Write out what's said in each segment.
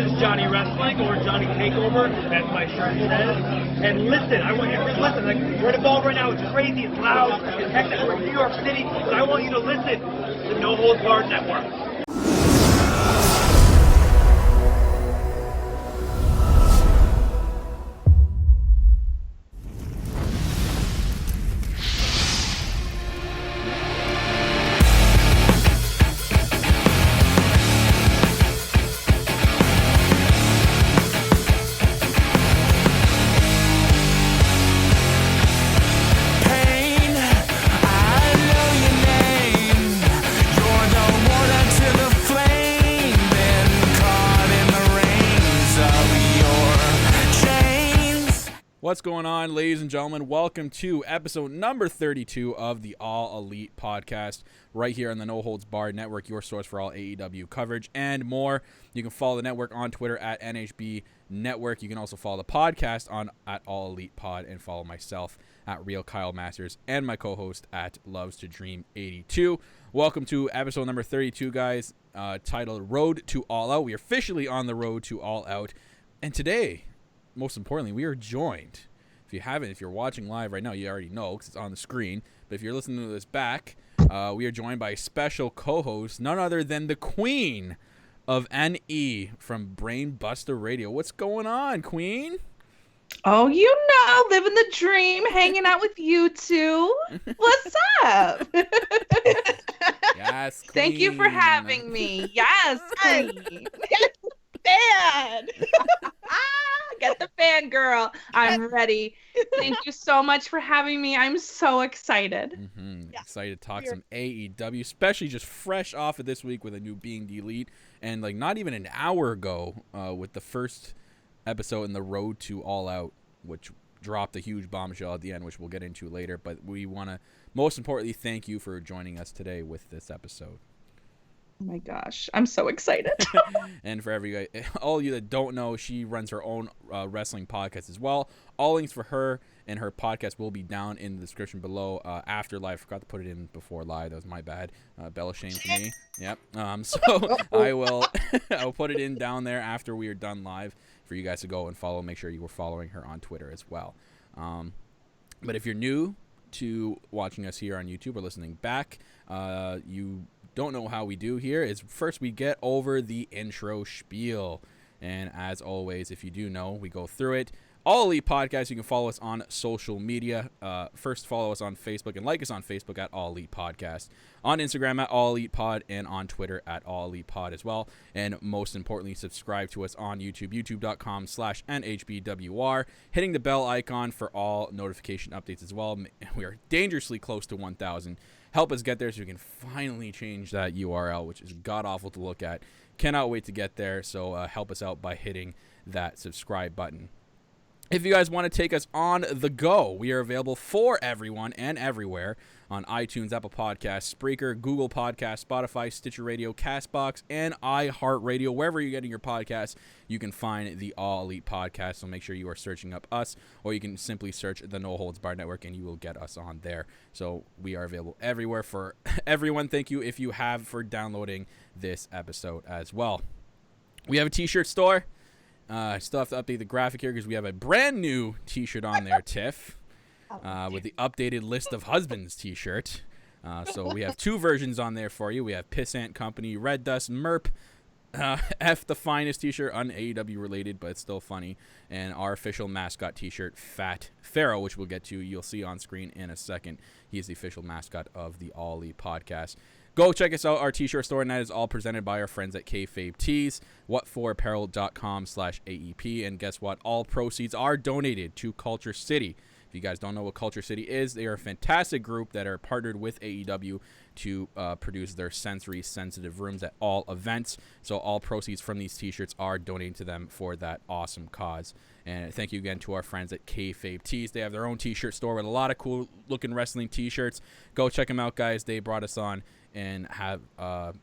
is Johnny Wrestling, or Johnny Takeover, as my shirt says. And listen, I want you to listen. Like, we're involved right now. It's crazy, it's loud, it's hectic. We're in New York City, but I want you to listen to No Holds Barred Network. What's going on, ladies and gentlemen? Welcome to episode number 32 of the All Elite podcast, right here on the No Holds Barred Network, your source for all AEW coverage and more. You can follow the network on Twitter at NHB Network. You can also follow the podcast on at All Elite Pod, and follow myself at Real Kyle Masters and my co-host at Loves to Dream 82. Welcome to episode number 32, guys, titled Road to All Out. We are officially on the road to All Out, and today, most importantly, we are joined. If you're watching live right now, you already know because it's on the screen. But if you're listening to this back, we are joined by a special co-host, none other than the Queen of NE from Brainbusta Radio. What's going on, Queen? Oh, you know, living the dream, hanging out with you two. What's up? Yes, Queen. Thank you for having me. Yes, Queen. Fan. Get the fan, girl. I'm ready. Thank you so much for having me. I'm so excited. Yeah. Excited to talk some AEW, especially just fresh off of this week with a new Being the Elite, and like not even an hour ago with the first episode in the Road to All Out, which dropped a huge bombshell at the end, which we'll get into later. But we want to most importantly thank you for joining us today with this episode. Oh my gosh, I'm so excited. And for all of you that don't know, she runs her own wrestling podcast as well. All links for her and her podcast will be down in the description below after live. Forgot to put it in before live. That was my bad. Bella shame for me. Yep. So I'll put it in down there after we are done live for you guys to go and follow. Make sure you were following her on Twitter as well. But if you're new to watching us here on YouTube or listening back, you don't know how we do here is first we get over the intro spiel, and as always, if you do know, we go through it. All Elite Podcast, you can follow us on social media. First, follow us on Facebook and like us on Facebook at All Elite Podcast, on Instagram at All Elite Pod, and on Twitter at All Elite Pod as well. And most importantly, subscribe to us on YouTube, youtube.com/NHBWR, hitting the bell icon for all notification updates as well. We are dangerously close to 1,000. Help us get there so we can finally change that URL, which is god-awful to look at. Cannot wait to get there, so help us out by hitting that subscribe button. If you guys want to take us on the go, we are available for everyone and everywhere on iTunes, Apple Podcasts, Spreaker, Google Podcasts, Spotify, Stitcher Radio, CastBox, and iHeartRadio. Wherever you're getting your podcasts, you can find the All Elite Podcast, so make sure you are searching up us, or you can simply search the No Holds Barred Network, and you will get us on there. So we are available everywhere for everyone. Thank you if you have for downloading this episode as well. We have a t-shirt store. I still have to update the graphic here because we have a brand new t-shirt on there, Tiff, with the updated List of Husbands t-shirt. So we have two versions on there for you. We have Pissant Company, Red Dust, Merp, F the Finest t-shirt, un-AEW related, but it's still funny, and our official mascot t-shirt, Fat Pharaoh, which we'll get to. You'll see on screen in a second. He is the official mascot of the All Elite Podcast. Go check us out, our t-shirt store, and that is all presented by our friends at KayFabe Tees, whatforapparel.com/AEP, and guess what? All proceeds are donated to Culture City. If you guys don't know what Culture City is, they are a fantastic group that are partnered with AEW to produce their sensory-sensitive rooms at all events. So all proceeds from these t-shirts are donated to them for that awesome cause. And thank you again to our friends at KayFabe Tees. They have their own t-shirt store with a lot of cool-looking wrestling t-shirts. Go check them out, guys. They brought us on and have brought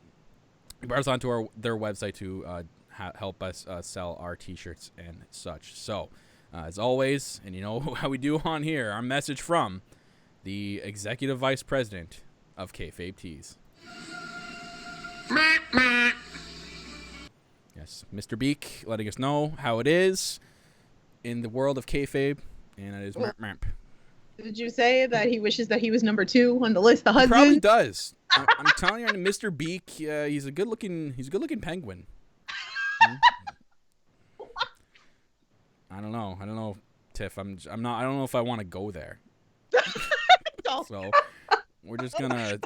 us onto their website to help us sell our t-shirts and such. So, as always, and you know how we do on here, our message from the Executive Vice President of KayFabe Tees. Yes, Yes, Mr. Beak letting us know how it is in the world of kayfabe, and it is merp. Did you say that he wishes that he was number 2 on the list of He husbands? probably does. I'm telling you, Mr. Beak, he's a good looking penguin. I don't know, Tiff. I don't know if I want to go there. So we're just gonna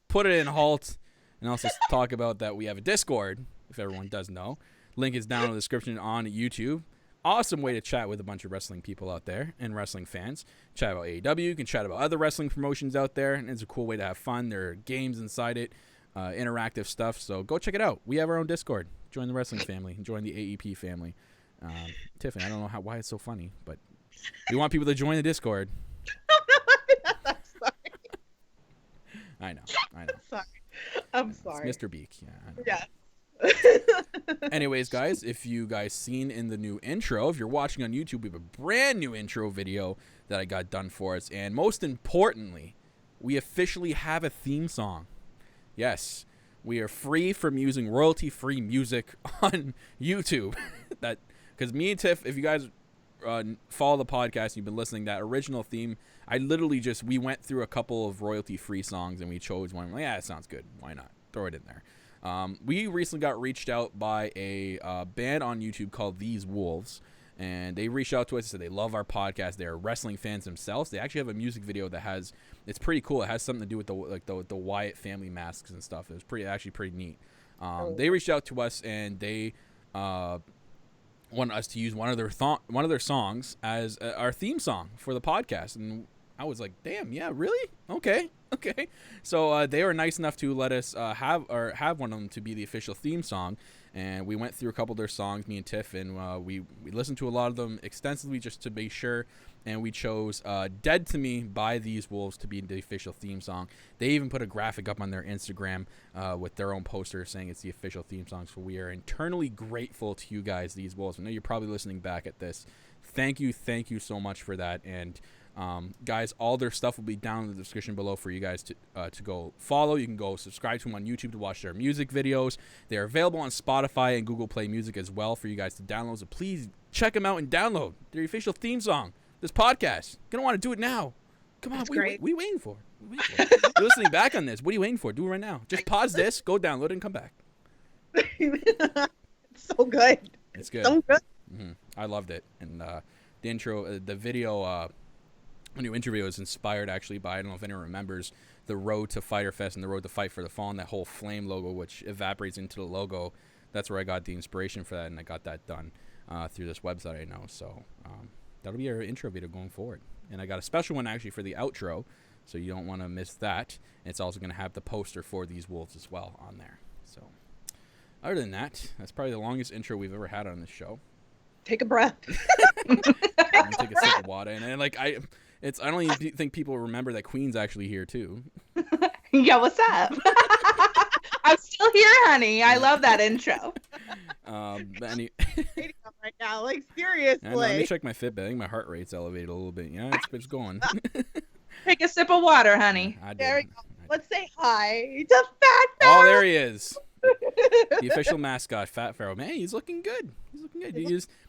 put it in halt, and also talk about that we have a Discord, if everyone does know. Link is down in the description on YouTube. Awesome way to chat with a bunch of wrestling people out there and wrestling fans. Chat about AEW. You can chat about other wrestling promotions out there, and it's a cool way to have fun. There are games inside it, interactive stuff. So go check it out. We have our own Discord. Join the wrestling family. Join the AEP family. Tiffany, I don't know why it's so funny, but we want people to join the Discord. I know. I'm sorry. It's Mr. Beak. Yeah. I know. Yeah. Anyways, guys, if you guys seen in the new intro, if you're watching on YouTube, we have a brand new intro video that I got done for us. And most importantly, we officially have a theme song. Yes, we are free from using royalty-free music on YouTube. Because me and Tiff, if you guys follow the podcast, you've been listening, that original theme, I literally we went through a couple of royalty-free songs and we chose one. Yeah, it sounds good. Why not? Throw it in there. We recently got reached out by a band on YouTube called These Wolves, and they reached out to us and said they love our podcast. They're wrestling fans themselves. They actually have a music video that it's pretty cool. It has something to do with the Wyatt family masks and stuff. It was actually pretty neat. They reached out to us and they wanted us to use one of their songs as our theme song for the podcast, and I was like, damn, yeah, really? Okay. So they were nice enough to let us have one of them to be the official theme song, and we went through a couple of their songs, me and Tiff, and we listened to a lot of them extensively just to be sure, and we chose Dead to Me by These Wolves to be the official theme song. They even put a graphic up on their Instagram with their own poster saying it's the official theme song, so we are internally grateful to you guys, These Wolves. I know you're probably listening back at this. Thank you so much for that, and guys, all their stuff will be down in the description below for you guys to go follow. You can go subscribe to them on YouTube to watch their music videos. They're available on Spotify and Google Play Music as well for you guys to download. So please check them out and download their official theme song. This podcast, you're gonna want to do it now. Come on, what are you waiting for? You're listening back on this. What are you waiting for? Do it right now. Just pause this, go download it, and come back. It's so good. It's good. So good. I loved it, and the intro, the video. A new interview is inspired actually by, I don't know if anyone remembers, the Road to Fighter Fest and the Road to Fight for the Fallen, that whole flame logo which evaporates into the logo. That's where I got the inspiration for that, and I got that done through this website I know. So that'll be our intro video going forward. And I got a special one actually for the outro, so you don't want to miss that. And it's also going to have the poster for These Wolves as well on there. So other than that, that's probably the longest intro we've ever had on this show. Take a breath. I'm gonna take a sip of water, and I don't even think people remember that Queen's actually here too. Yeah, what's up? I'm still here, honey. I love that intro. Right now, like seriously. Let me check my Fitbit. I think my heart rate's elevated a little bit. Yeah, it's going. Take a sip of water, honey. I did. There we go. Let's say hi to Fat Pharaoh. Oh, there he is. The official mascot, Fat Pharaoh. Man, he's looking good.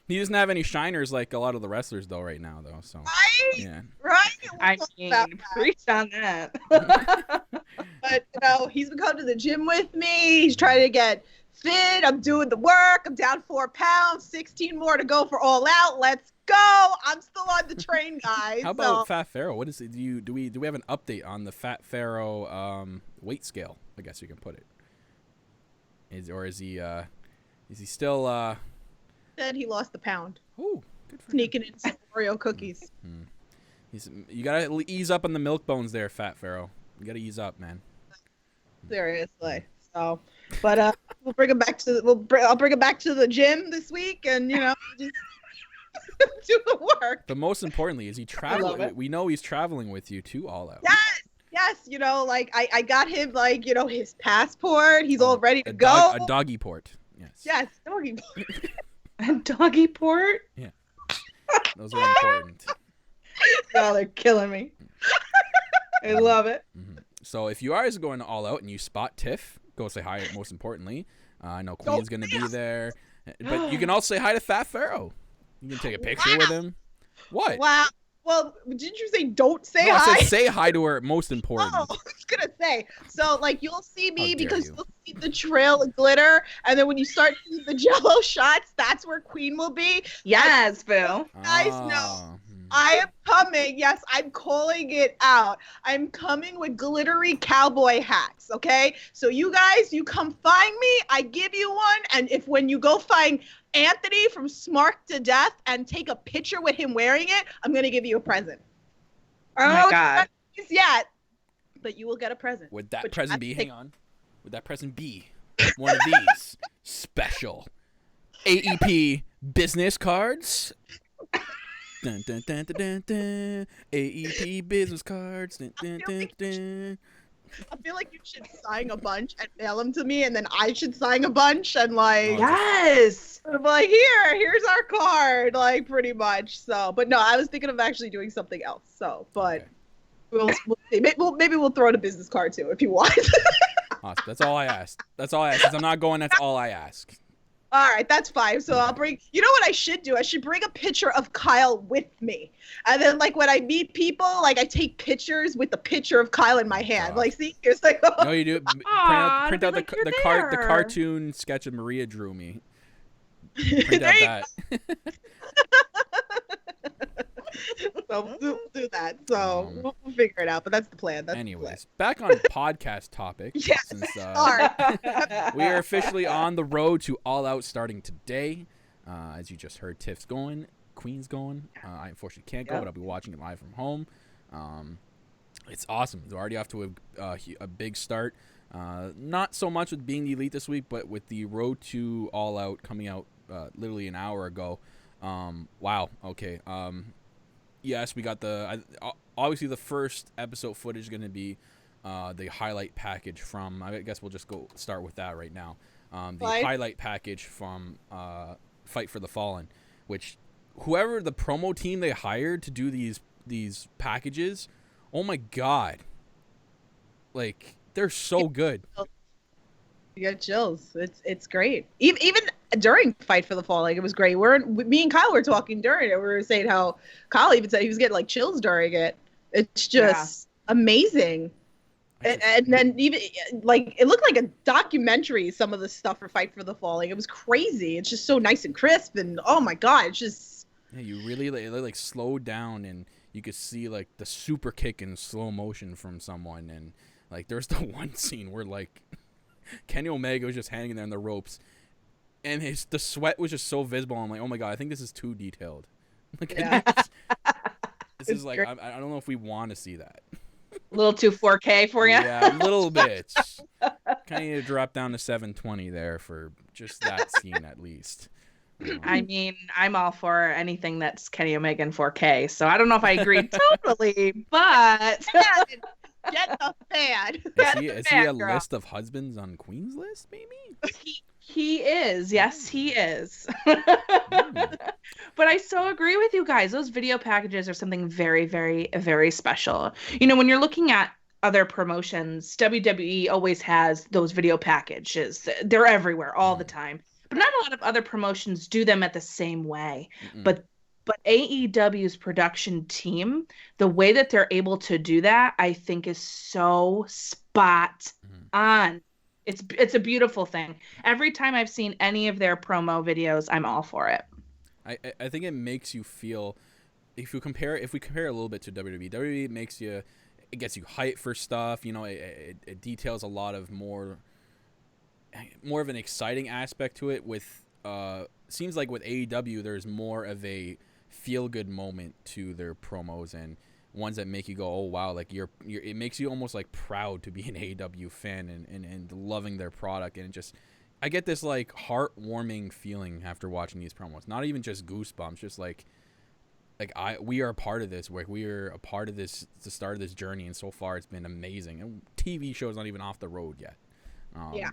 He doesn't have any shiners like a lot of the wrestlers though right now though. So Right? yeah. Right? I mean, preach on that. But he's been coming to the gym with me. He's trying to get fit. I'm doing the work. I'm down 4 pounds. 16 more to go for All Out. Let's go. I'm still on the train, guys. How about Fat Pharaoh? What is it? Do we have an update on the Fat Pharaoh weight scale? I guess you can put it. Is he still? Said he lost a pound. Ooh, good for him. Sneaking in some Oreo cookies. You gotta ease up on the milk bones there, Fat Pharaoh. You gotta ease up, man. Seriously. So, but we'll bring him back to I'll bring him back to the gym this week, and just do the work. But most importantly, is he traveling? We know he's traveling with you to All Out. Yes, I got him his passport. He's all ready to go. A doggy port. Yes, doggy port. A doggy port? Yeah. Those are important. Oh, they're killing me. I love it. So if you are going to All Out and you spot Tiff, Go say hi. Most importantly, I know Queen's gonna be there, but you can also say hi to Fat Pharaoh. You can take a picture with him. What? Wow. Well, didn't you say don't say No, hi? I said say hi to her. Most important. Oh, I was gonna say. So, like, you'll see How me dare because you. you'll see the trail of glitter, and then when you start seeing the Jello shots, that's where Queen will be. Yes, Boo. Guys know. I am coming. Yes, I'm calling it out. I'm coming with glittery cowboy hats. Okay, so you guys, you come find me. I give you one, and if when you go find Anthony from Smart to Death and take a picture with him wearing it, I'm gonna give you a present. Oh my God. It's not yet, but you will get a present. Would that But you present have be? to Hang take- on. Would that present be one of these special AEP business cards? Dun, dun, dun, dun, dun, dun. AEP business cards. Dun, dun, dun, dun. I feel like you should sign a bunch and mail them to me, and then I should sign a bunch and like, Oh, Yes. I'm like, here's our card, like pretty much. So, but no, I was thinking of actually doing something else. So, but Okay. we'll see. Maybe we'll throw in a business card too if you want. Awesome. That's all I asked. That's all I asked. Since I'm not going, that's all I ask. All right, that's fine. So I'll bring. You know what I should do? I should bring a picture of Kyle with me, and then like when I meet people, like I take pictures with the picture of Kyle in my hand. God. Like, see, here's like. No, you do. Aw, Print out like you're the there. cartoon sketch that Maria drew me. Print out There you that. So we'll do that. So Um, we'll figure it out. But that's the plan. That's Anyways, back on podcast topic. Yes, Since, sorry. we are officially on the road to All Out starting today. As you just heard, Tiff's going, Queen's going. I unfortunately can't go, Yep. but I'll be watching it live from home. It's awesome. We're already off to a big start. Not so much with Being the Elite this week, but with the road to All Out coming out literally an hour ago. Wow. Okay. Yes, we got obviously the first episode footage is going to be the highlight package from. I guess we'll just go start with that right now. The Fine. highlight package from Fight for the Fallen, which whoever the promo team they hired to do these packages, oh my god, like they're so good. You get chills. It's great. Even during Fight for the Fall, like it was great. Me and Kyle were talking during it. We were saying how Kyle even said he was getting like chills during it. It's just amazing. And then even like it looked like a documentary. Some of the stuff for Fight for the Fall, like it was crazy. It's just so nice and crisp, and oh my god, it's just. Yeah, you really like slowed down, and you could see like the super kick in slow motion from someone, and like there's the one scene where like Kenny Omega was just hanging there in the ropes, and the sweat was just so visible. I'm like, oh my god, I think this is too detailed. Like, Yeah. this is like I don't know if we want to see that. A little too 4K for you. Yeah, a little bit. Kind of need to drop down to 720 there for just that scene at least. I mean, I'm all for anything that's Kenny Omega in 4K, so I don't know if I agree totally, but Get the fan. Is he a girl. list of husbands on Queen's list, maybe? he is. Yes, he is. But I so agree with you guys. Those video packages are something very, very, very special. You know, when you're looking at other promotions, WWE always has those video packages. They're everywhere all the time. But not a lot of other promotions do them at the same way. Mm-mm. But AEW's production team, the way that they're able to do that, I think is so spot on. It's a beautiful thing. Every time I've seen any of their promo videos, I'm all for it. I think it makes you feel, if we compare a little bit to WWE it gets you hyped for stuff. You know, it details a lot of more of an exciting aspect to it. With seems like with AEW, there's more of a feel good moment to their promos, and ones that make you go, oh wow, like it makes you almost like proud to be an AEW fan and loving their product. And I get this like heartwarming feeling after watching these promos. Not even just goosebumps, just like we are a part of this. Like we are a part of this, the start of this journey, and so far it's been amazing. And TV show's not even off the road yet.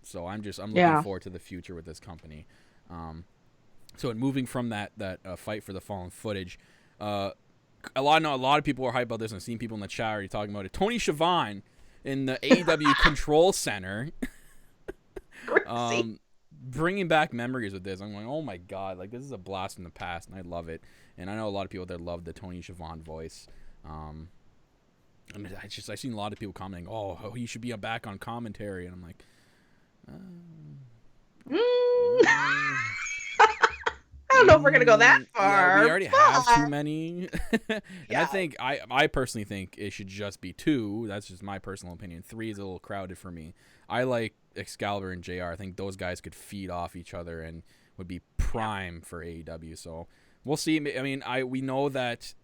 So I'm looking forward to the future with this company. So moving from that Fight for the Fallen footage, a lot of people are hyped about this, and I've seen people in the chat already talking about it. Tony Schiavone in the AEW Control Center. Crazy. Bringing back memories with this, I'm going, oh my god, like this is a blast from the past, and I love it. And I know a lot of people that love the Tony Schiavone voice. And I've seen a lot of people commenting, oh, he should be back on commentary, and I'm like, I don't know if we're gonna go that far. Yeah, we already have too many. And I personally think it should just be 2. That's just my personal opinion. 3 is a little crowded for me. I like Excalibur and JR. I think those guys could feed off each other and would be prime for AEW. So we'll see. I mean, we know that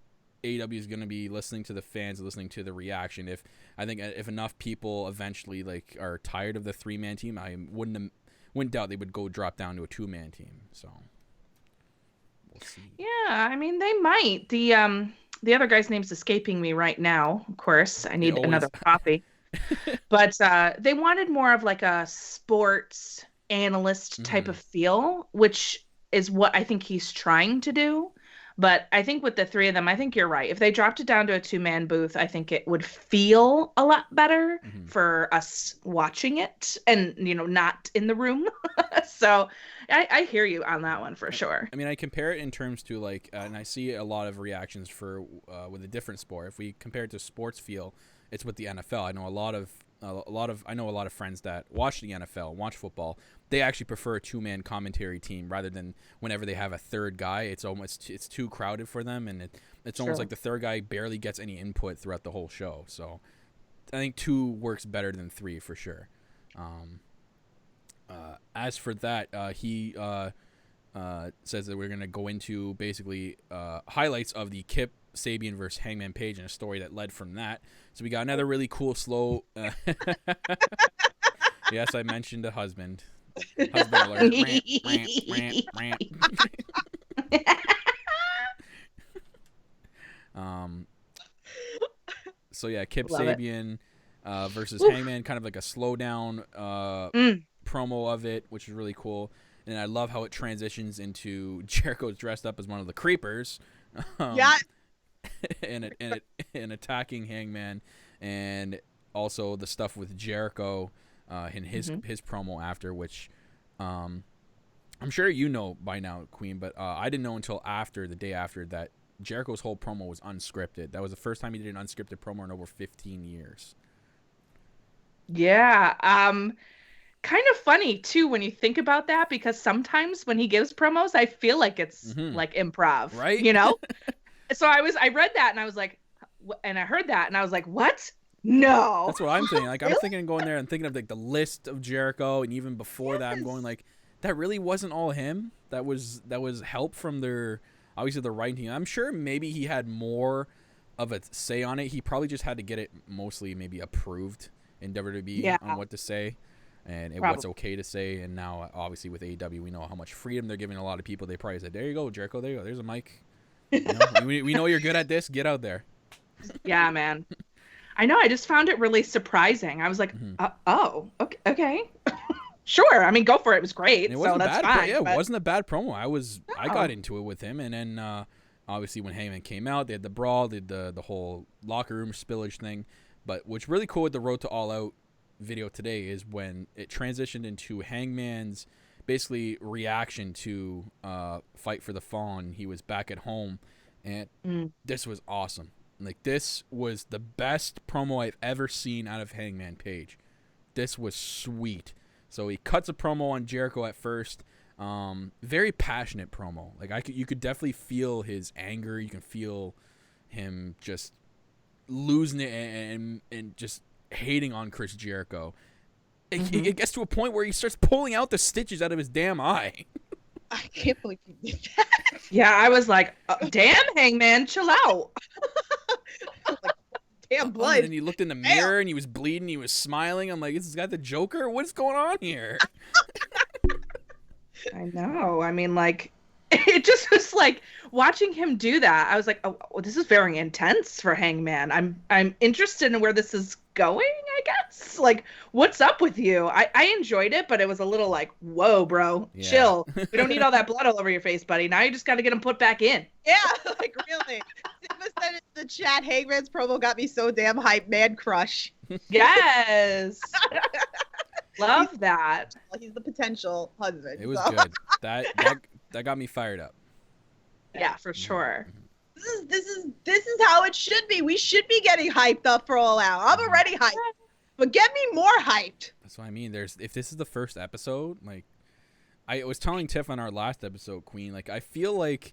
AEW is going to be listening to the fans, listening to the reaction. If enough people eventually like are tired of the 3-man team, I wouldn't doubt they would go drop down to a 2-man team. So we'll see. Yeah, I mean they might. The other guy's name's escaping me right now. Of course, I need another coffee. But they wanted more of like a sports analyst type of feel, which is what I think he's trying to do. But I think with the 3 of them, I think you're right. If they dropped it down to a 2-man booth, I think it would feel a lot better for us watching it and, not in the room. So I hear you on that one for sure. I mean, I compare it in terms to like, and I see a lot of reactions for with a different sport. If we compare it to sports feel, it's with the NFL. I know a lot of friends that watch the NFL, watch football. They actually prefer a 2-man commentary team rather than whenever they have a third guy. It's too crowded for them, and it's almost like the third guy barely gets any input throughout the whole show. So I think 2 works better than 3 for sure. As for that, he says that we're going to go into basically highlights of the Kip Sabian versus Hangman Page and a story that led from that. So we got another really cool slow. Yes, I mentioned a husband. Husband alert. Rant. So yeah, Kip Sabian versus Hangman, kind of like a slow down promo of it, which is really cool. And I love how it transitions into Jericho's dressed up as one of the creepers. and attacking Hangman, and also the stuff with Jericho in his promo after, which I'm sure you know by now, Queen, but I didn't know until the day after that Jericho's whole promo was unscripted. That was the first time he did an unscripted promo in over 15 years. Yeah, kind of funny too when you think about that, because sometimes when he gives promos, I feel like it's like improv, right? So I read that and I was like, and I heard that and I was like, what? No. That's what I'm thinking. Like, I'm thinking going there and thinking of like the list of Jericho, and even before that, I'm going like, that really wasn't all him. That was help from the writing team. I'm sure maybe he had more of a say on it. He probably just had to get it mostly maybe approved in WWE on what to say and what's okay to say. And now, obviously, with AEW, we know how much freedom they're giving a lot of people. They probably said, there you go, Jericho. There you go. There's a mic. We know you're good at this. Get out there. Yeah, man. I know. I just found it really surprising. I was like, okay. Sure. I mean, go for it. It was great. It wasn't that's bad. fine. It wasn't a bad promo. I got into it with him, and then obviously when Heyman came out, they had the brawl, they had the whole locker room spillage thing. But what's really cool with the Road to All Out video today is when it transitioned into Hangman's basically reaction to Fight for the Fallen. He was back at home, and this was awesome. Like, this was the best promo I've ever seen out of Hangman Page. This was sweet. So he cuts a promo on Jericho at first. Very passionate promo. Like, you could definitely feel his anger. You can feel him just losing it and just hating on Chris Jericho. It gets to a point where he starts pulling out the stitches out of his damn eye. I can't believe you did that. Yeah, I was like, damn, Hangman, chill out. Like, damn blood. And he looked in the mirror and he was bleeding. He was smiling. I'm like, is this guy the Joker? What's going on here? I know. I mean, like, it just was like watching him do that. I was like, oh, this is very intense for Hangman. I'm interested in where this is going, I guess. Like, what's up with you? I enjoyed it, but it was a little like, whoa, bro, chill. We don't need all that blood all over your face, buddy. Now you just got to get him put back in. Yeah, like, really. Sigma said in the chat, Hangman's promo got me so damn hyped. Man crush. Yes. Love that. He's the potential husband. It was good. That got me fired up. Yeah, for sure. This is how it should be. We should be getting hyped up for All Out. I'm already hyped, but get me more hyped. That's what I mean. If this is the first episode, like I was telling Tiff on our last episode, Queen, like I feel like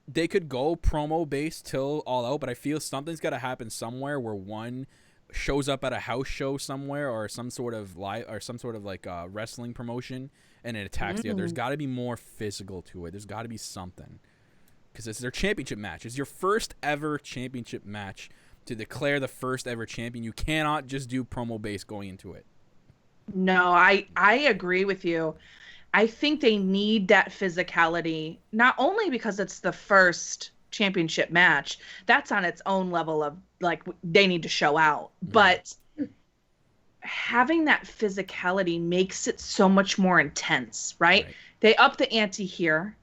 they could go promo based till All Out, but I feel something's got to happen somewhere where one shows up at a house show somewhere or some sort of live or some sort of like wrestling promotion and it attacks the other. There's got to be more physical to it. There's got to be something because it's their championship match. It's your first ever championship match to declare the first ever champion. You cannot just do promo based going into it. No, I agree with you. I think they need that physicality, not only because it's the first championship match, that's on its own level of like they need to show out, but having that physicality makes it so much more intense, right? They upped the ante here.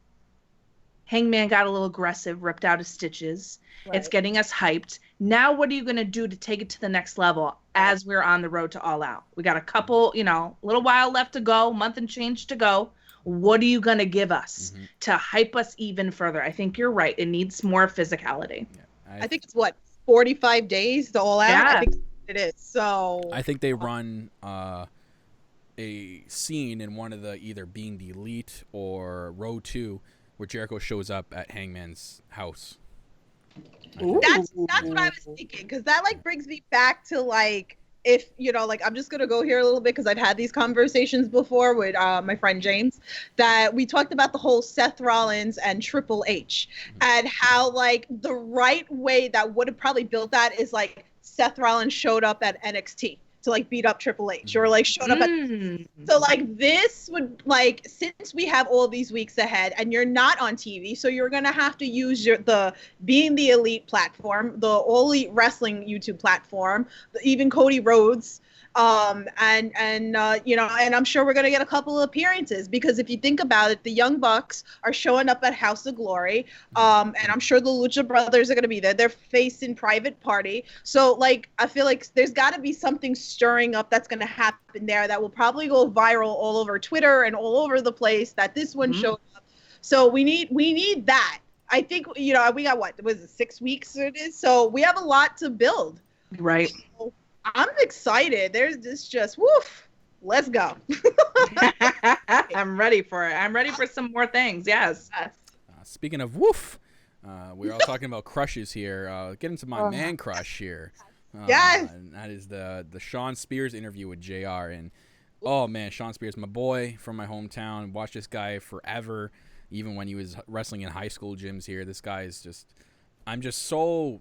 Hangman got a little aggressive, ripped out his stitches. Right. It's getting us hyped. Now what are you going to do to take it to the next level as we're on the road to All Out? We got a couple, little while left to go, month and change to go. What are you going to give us to hype us even further? I think you're right. It needs more physicality. Yeah, I think it's 45 days to All Out? Yeah. I think it is. So I think they run a scene in one of the either Being the Elite or Row 2 where Jericho shows up at Hangman's house. That's what I was thinking, because that brings me back to if I'm just gonna go here a little bit because I've had these conversations before with my friend James, that we talked about the whole Seth Rollins and Triple H and how the right way that would have probably built that is Seth Rollins showed up at NXT to beat up Triple H or showed up at so this would since we have all these weeks ahead and you're not on TV, so you're gonna have to use the Being the Elite platform, the All Elite Wrestling YouTube platform, even Cody Rhodes, and I'm sure we're gonna get a couple of appearances, because if you think about it, the Young Bucks are showing up at House of Glory, and I'm sure the Lucha Brothers are gonna be there. They're facing Private Party, so I feel like there's got to be something stirring up that's gonna happen there that will probably go viral all over Twitter and all over the place that this one showed up. So we need that. I think we got what was it 6 weeks it is, so we have a lot to build. Right. So, I'm excited. There's this just woof. Let's go. I'm ready for it. I'm ready for some more things. Yes. Speaking of woof, we're all talking about crushes here. Get into my man crush here. Yes. And that is the Sean Spears interview with JR. And oh man, Sean Spears, my boy from my hometown. Watched this guy forever, even when he was wrestling in high school gyms here. This guy is just. I'm so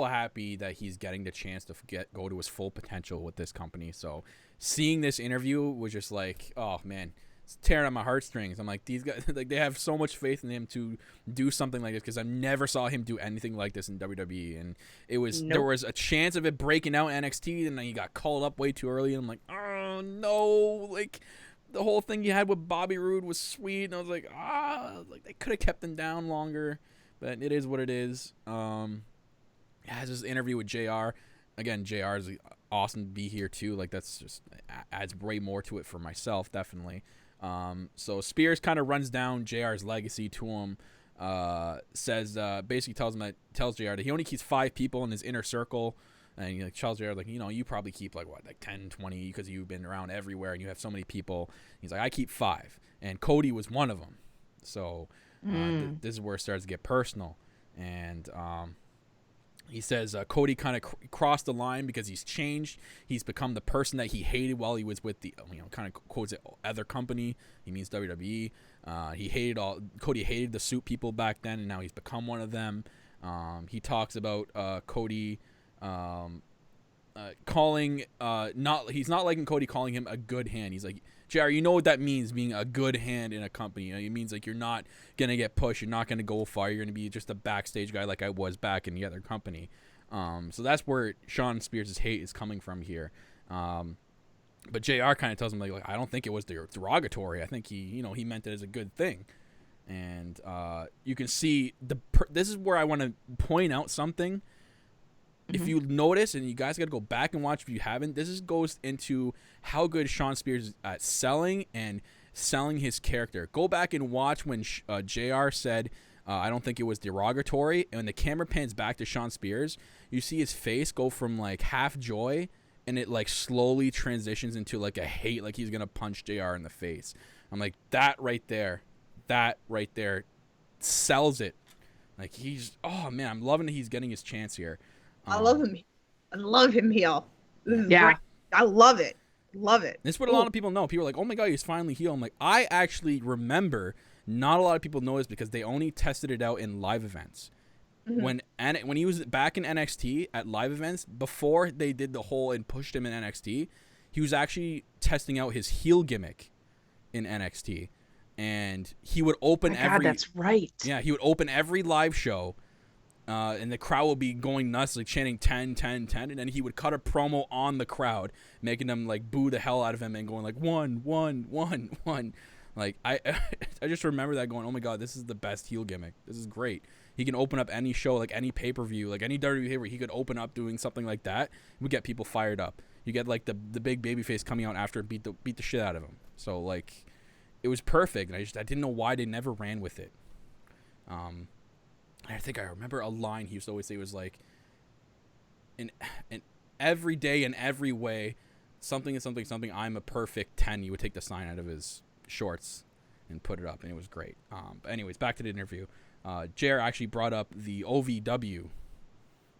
happy that he's getting the chance to go to his full potential with this company. So seeing this interview was just oh man, it's tearing on my heartstrings. I'm like, these guys, they have so much faith in him to do something like this, because I never saw him do anything like this in WWE. And it was there was a chance of it breaking out in NXT, and then he got called up way too early. And I'm like, oh no, the whole thing you had with Bobby Roode was sweet, and I was like, they could have kept him down longer. But it is what it is. Has this interview with JR. Again, JR is awesome to be here too. That's just adds way more to it for myself, definitely. So Spears kind of runs down JR's legacy to him. Basically tells JR that he only keeps 5 people in his inner circle. And he tells JR, you probably keep 10, 20 because you've been around everywhere and you have so many people. He's like, I keep 5. And Cody was one of them. So... this is where it starts to get personal, and he says Cody kind of crossed the line because he's changed. He's become the person that he hated while he was with the kind of quotes it other company. He means WWE. Cody hated the suit people back then, and now he's become one of them. He talks about Cody he's not liking Cody calling him a good hand. He's like, JR, you know what that means, being a good hand in a company. It means you're not going to get pushed. You're not going to go far. You're going to be just a backstage guy like I was back in the other company. So that's where Sean Spears' hate is coming from here. But JR kind of tells him, I don't think it was derogatory. I think he meant it as a good thing. And you can see this is where I want to point out something. if you notice, and you guys got to go back and watch if you haven't, goes into how good Shawn Spears is at selling his character. Go back and watch when JR said, I don't think it was derogatory, and when the camera pans back to Shawn Spears, you see his face go from like half joy, and it like slowly transitions into like a hate, like he's gonna punch JR in the face. I'm like, that right there sells it. Like oh man, I'm loving that he's getting his chance here. I love him heel. This is great. I love it. This is what a lot of people know. People are like, oh my god, he's finally heel. I'm like, I actually remember not a lot of people know this because they only tested it out in live events. When he was back in NXT at live events, before they did the whole and pushed him in NXT, he was actually testing out his heel gimmick in NXT. And he would open that's right. Yeah, he would open every live show, and the crowd would be going nuts, like chanting 10, 10, 10, and then he would cut a promo on the crowd, making them like boo the hell out of him and going like 1, 1, 1, 1. Like I just remember that going, oh my god, this is the best heel gimmick. This is great. He can open up any show, like any pay-per-view, like any WWE pay-per-view, he could open up doing something like that. It would get people fired up. You get like the big babyface coming out after and beat the shit out of him. So like, it was perfect, and I didn't know why they never ran with it. I think I remember a line he used to always say was like, in every day, in every way, something is something, something, I'm a perfect 10. He would take the sign out of his shorts and put it up, and it was great. But anyways, back to the interview. JR actually brought up the OVW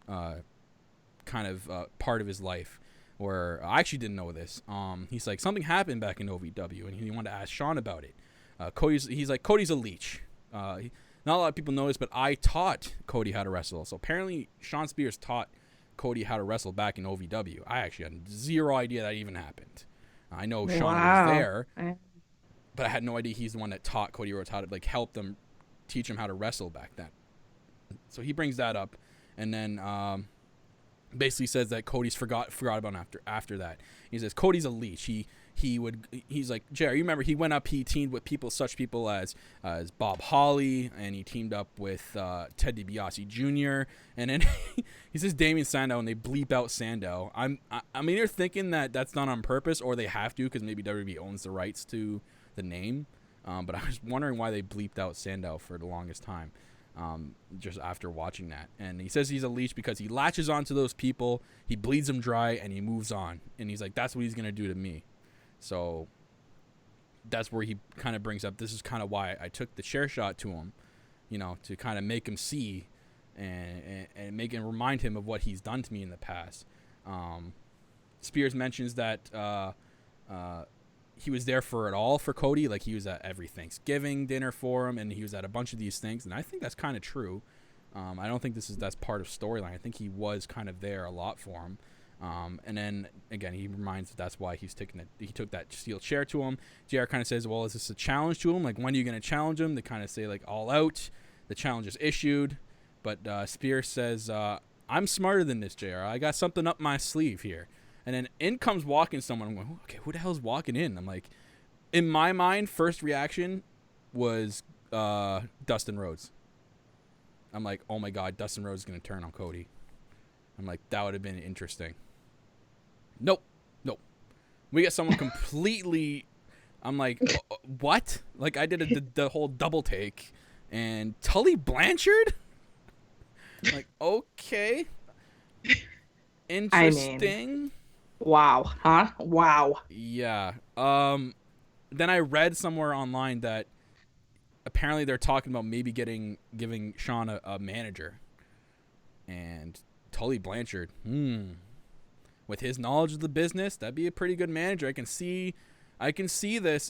kind of part of his life, where I actually didn't know this. He's like, something happened back in OVW, and he wanted to ask Shawn about it. He's like, Cody's a leech. Not a lot of people know this, but I taught Cody how to wrestle. So apparently Shawn Spears taught Cody how to wrestle back in OVW. I actually had zero idea that even happened. I know Shawn was there, but I had no idea he's the one that taught Cody Rhodes how to like help them teach him how to wrestle back then. So he brings that up, and then basically says that Cody's forgot about him after that. He says Cody's a leech. He's like, Jerry, you remember he went up, he teamed with such people as Bob Holly, and he teamed up with Ted DiBiase Jr. And then he says Damien Sandow, and they bleep out Sandow. I mean, you're thinking that that's done on purpose, or they have to because maybe WWE owns the rights to the name. But I was wondering why they bleeped out Sandow for the longest time. Just after watching that. And he says he's a leech because he latches onto those people, he bleeds them dry, and he moves on. And he's like, that's what he's going to do to me. So that's where he kind of brings up, this is kind of why I took the chair shot to him, to kind of make him see and make and remind him of what he's done to me in the past. Spears mentions that he was there for it all for Cody. Like, he was at every Thanksgiving dinner for him, and he was at a bunch of these things, and I think that's kind of true. I don't think that's part of storyline. I think he was kind of there a lot for him. And then again, he reminds that's why he took that steel chair to him. JR kind of says, well, is this a challenge to him? Like, when are you going to challenge him? They kind of say like All Out. The challenge is issued, but Spears says, I'm smarter than this, JR. I got something up my sleeve here. And then in comes walking someone. I'm going, okay, who the hell's walking in? I'm like, in my mind, first reaction was Dustin Rhodes. I'm like, oh my God, Dustin Rhodes is going to turn on Cody. I'm like, that would have been interesting. Nope. We get someone completely. I'm like, what? Like, I did the whole double take, and Tully Blanchard. I'm like, okay, interesting. I mean, wow, huh? Wow. Yeah. Then I read somewhere online that apparently they're talking about maybe giving Shawn a manager, and Tully Blanchard, with his knowledge of the business, that'd be a pretty good manager. I can see this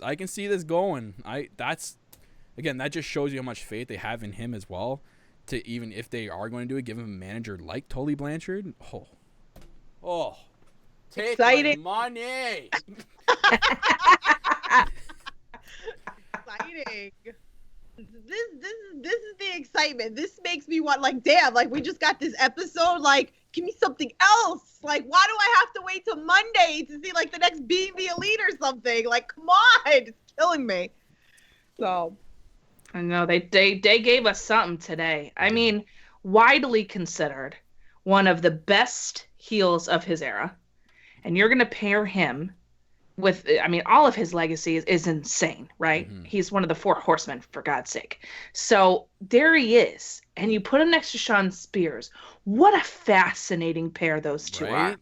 going. That just shows you how much faith they have in him as well. To even if they are going to do it, give him a manager like Tully Blanchard. Oh, take exciting my money. Exciting. This is the excitement. This makes me want, like, damn, like, we just got this episode, like, give me something else. Like, why do I have to wait till Monday to see, like, the next Being the Elite or something? Like, come on, it's killing me. So I know they gave us something today. I mean, widely considered one of the best heels of his era, and you're going to pair him with, I mean, all of his legacy is insane, right? Mhm. He's one of the 4 horsemen, for God's sake. So there he is, and you put him next to Shawn Spears. What a fascinating pair those two Right? are.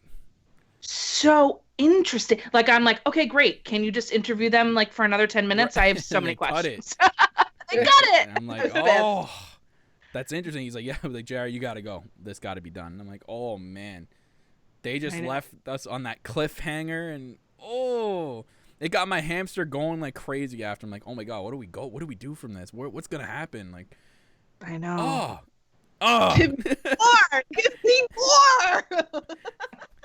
So interesting. Like, I'm like, okay, great. Can you just interview them like for another 10 minutes? I have so many They cut questions. They got it. And I'm like, oh, that's interesting. He's like, yeah, like, Jared, you got to go. This got to be done. And I'm like, oh, man. They just left us on that cliffhanger, and, oh, it got my hamster going like crazy after. I'm like, oh, my God, what do we do from this? What's going to happen? Like, I know. oh. Give me more. Give me more.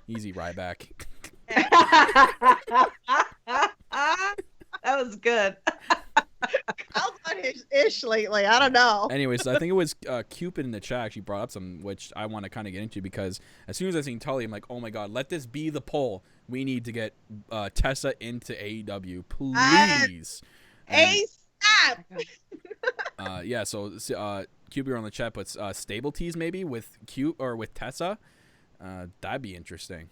Easy, Ryback. That was good. Kyle's on his ish lately. I don't know. Anyways, I think it was Cupid in the chat actually brought up something which I want to kind of get into, because as soon as I seen Tully, I'm like, oh my God, let this be the poll. We need to get Tessa into AEW, please. ASAP. Yeah, so Cupid on the chat puts stable tees maybe with with Tessa. That'd be interesting.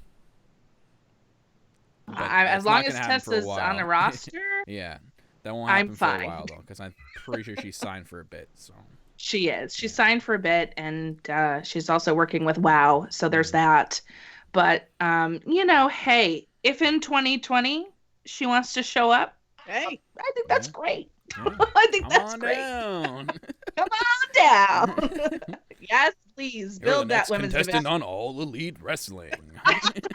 As long as Tessa's on the roster. Yeah, that won't happen for fine. a while though, because I'm pretty sure she's signed for a bit. So She is. She's signed for a bit, and she's also working with WoW, so there's that. But hey, if in 2020 she wants to show up, Hey, I think that's great. yeah. I think Come that's on great. down. Come on down. Yes, please You're build the that next women's contestant division. on All Elite Wrestling. It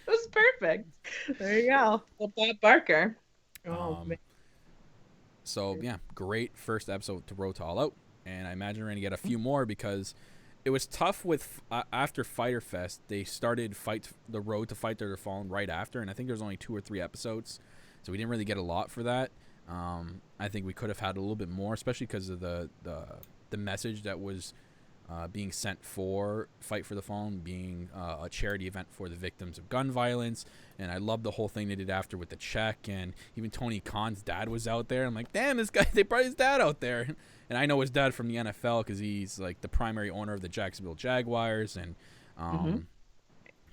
was perfect. there you go. Well, Bob Barker. Oh, man. So yeah, great first episode to Road to All Out, and I imagine we're gonna get a few more, because it was tough with after Fyter Fest. They started the Road to Fight Their Fallen right after, and I think there's only 2 or 3 episodes, so we didn't really get a lot for that. I think we could have had a little bit more, especially because of the message that was being sent for Fight for the Fallen being a charity event for the victims of gun violence. And I love the whole thing they did after with the check, and even Tony Khan's dad was out there. I'm like, damn, this guy, they brought his dad out there. And I know his dad from the NFL because he's like the primary owner of the Jacksonville Jaguars, and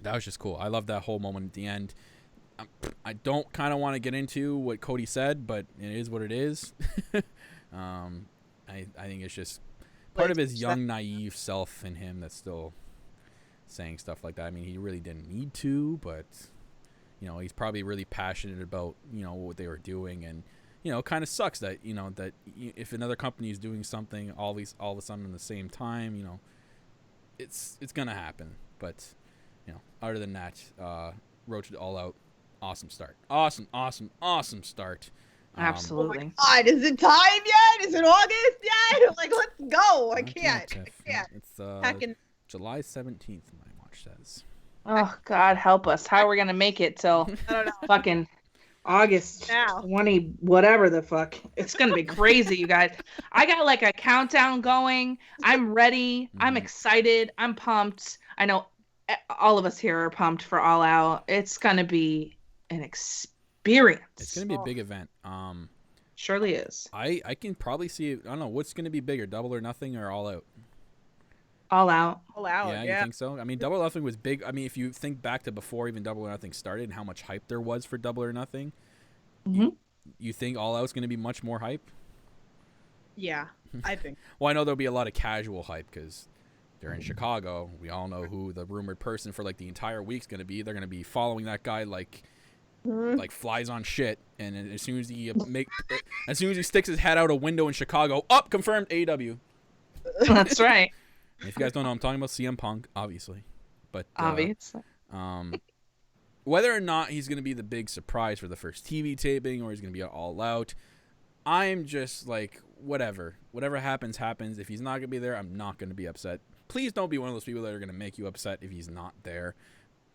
that was just cool. I love that whole moment at the end. I don't kind of want to get into what Cody said, but it is what it is. I think it's just part of his young, naive self in him that's still saying stuff like that. I mean, he really didn't need to, but he's probably really passionate about what they were doing, and it kind of sucks that that if another company is doing something all of a sudden at the same time, it's gonna happen. But other than that, Road to All Out, awesome start, awesome start. Absolutely. God, is it time yet? Is it August yet? I'm like, let's go. I can't. It's July 17th, my watch says. Oh God, help us! How are we gonna make it till I don't know. fucking August Now. 20, whatever the fuck? It's gonna be crazy, you guys. I got like a countdown going. I'm ready. I'm excited. I'm pumped. I know all of us here are pumped for All Out. It's gonna be an experience. It's gonna be a big event. Surely is. I can probably see. I don't know what's gonna be bigger, Double or Nothing or All Out. All Out. All out. Yeah, you think so? I mean, Double or Nothing was big. I mean, if you think back to before even Double or Nothing started and how much hype there was for Double or Nothing, you think All Out's going to be much more hype? Yeah, I think. Well, I know there'll be a lot of casual hype because they're in Chicago. We all know who the rumored person for like the entire week's going to be. They're going to be following that guy like flies on shit. And as soon as he sticks his head out a window in Chicago, confirmed AEW. That's right. If you guys don't know, I'm talking about CM Punk, obviously. But obviously. Whether or not he's going to be the big surprise for the first TV taping or he's going to be All Out, I'm just like, whatever. Whatever happens, happens. If he's not going to be there, I'm not going to be upset. Please don't be one of those people that are going to make you upset if he's not there.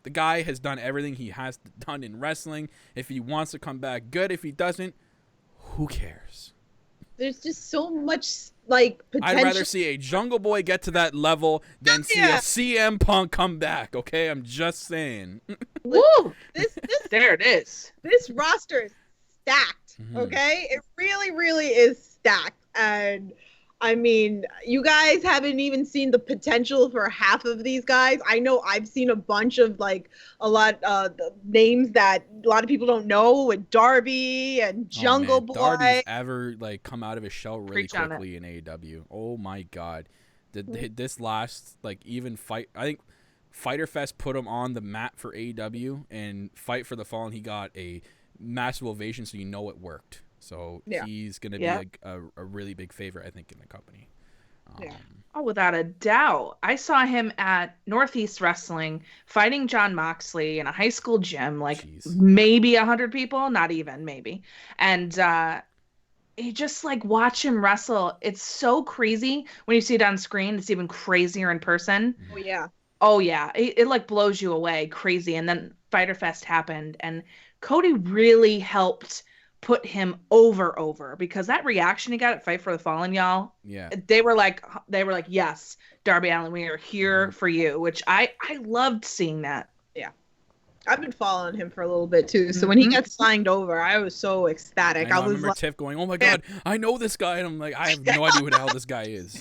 The guy has done everything he has done in wrestling. If he wants to come back, good. If he doesn't, who cares? There's just so much potential. I'd rather see a Jungle Boy get to that level than see a CM Punk come back. Okay, I'm just saying. Woo! This There it is. This roster is stacked. Okay, it really, really is stacked, and I mean, you guys haven't even seen the potential for half of these guys. I know I've seen a bunch of like the names that a lot of people don't know with Darby and Jungle Boy. Darby's ever like come out of his shell really Preach on quickly in AEW. Oh my God. This last like even fight, I think Fyter Fest put him on the map for AEW, and Fight for the Fallen he got a massive ovation, so you know it worked. So he's going to be a really big favorite, I think, in the company. Oh, without a doubt. I saw him at Northeast Wrestling fighting John Moxley in a high school gym, like maybe 100 people, not even, maybe. And you just like watch him wrestle. It's so crazy when you see it on screen. It's even crazier in person. Oh, yeah. Oh, yeah. It like blows you away. Crazy. And then Fyter Fest happened, and Cody really helped put him over because that reaction he got at Fight for the Fallen, y'all. Yeah. They were like, yes, Darby Allin, we are here for you, which I loved seeing that. Yeah. I've been following him for a little bit too. So when he got signed over, I was so ecstatic. I remember Tiff going, "Oh my God, I know this guy," and I'm like, I have no idea who the hell this guy is.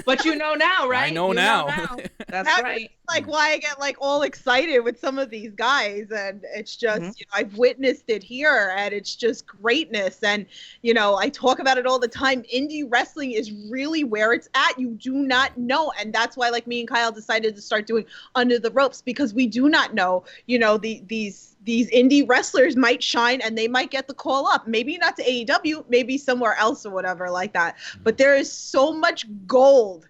But you know now, right? I know now. That's right. Like why I get like all excited with some of these guys, and it's just you know, I've witnessed it here, and it's just greatness. And you know, I talk about it all the time. Indie wrestling is really where it's at. You do not know, and that's why like me and Kyle decided to start doing Under the Ropes, because we do not know. You know, these indie wrestlers might shine and they might get the call up. Maybe not to AEW, maybe somewhere else or whatever like that. But there is so much gold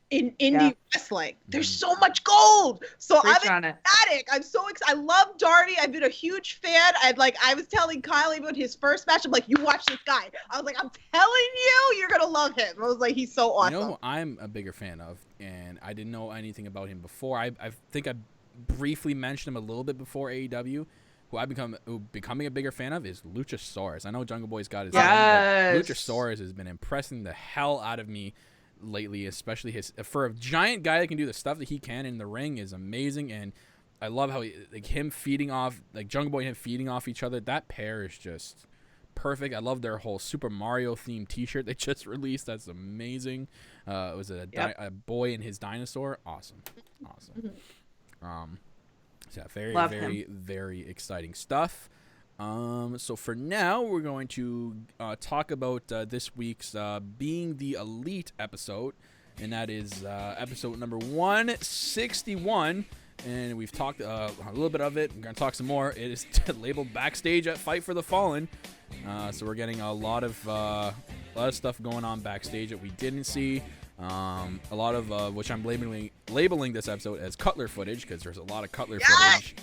in indie wrestling. There's so much gold. So I'm ecstatic. I'm so excited. I love Darby. I've been a huge fan. I was telling Kyle about his first match. I'm like, you watch this guy. I was like, I'm telling you, you're gonna love him. I was like, he's so awesome. You know who I'm a bigger fan of, and I didn't know anything about him before. I think I briefly mentioned him a little bit before AEW. Who becoming a bigger fan of is Luchasaurus. I know Jungle Boy's got his name, but Luchasaurus has been impressing the hell out of me lately, especially for a giant guy that can do the stuff that he can in the ring is amazing. And I love how him feeding off, like Jungle Boy and him feeding off each other. That pair is just perfect. I love their whole Super Mario themed T-shirt they just released. That's amazing. It was a boy and his dinosaur. Awesome. Yeah, very, very exciting stuff. So for now, we're going to talk about this week's Being the Elite episode, and that is episode number 161. And we've talked a little bit of it. We're going to talk some more. It is labeled Backstage at Fight for the Fallen. So we're getting a lot of stuff going on backstage that we didn't see. A lot of which I'm labeling this episode as Cutler footage, because there's a lot of Cutler footage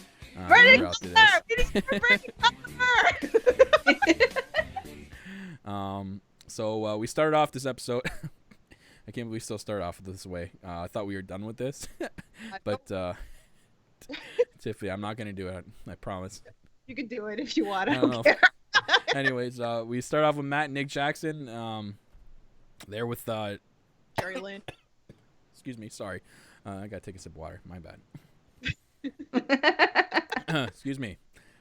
throughout this. So we started off this episode. I can't believe we still start off this way. I thought we were done with this, but Tiffany, I'm not gonna do it. I promise. You can do it if you want. I don't care. Anyways, we start off with Matt and Nick Jackson. There with Jerry Lynn. Excuse me, sorry. I gotta take a sip of water. My bad. Excuse me.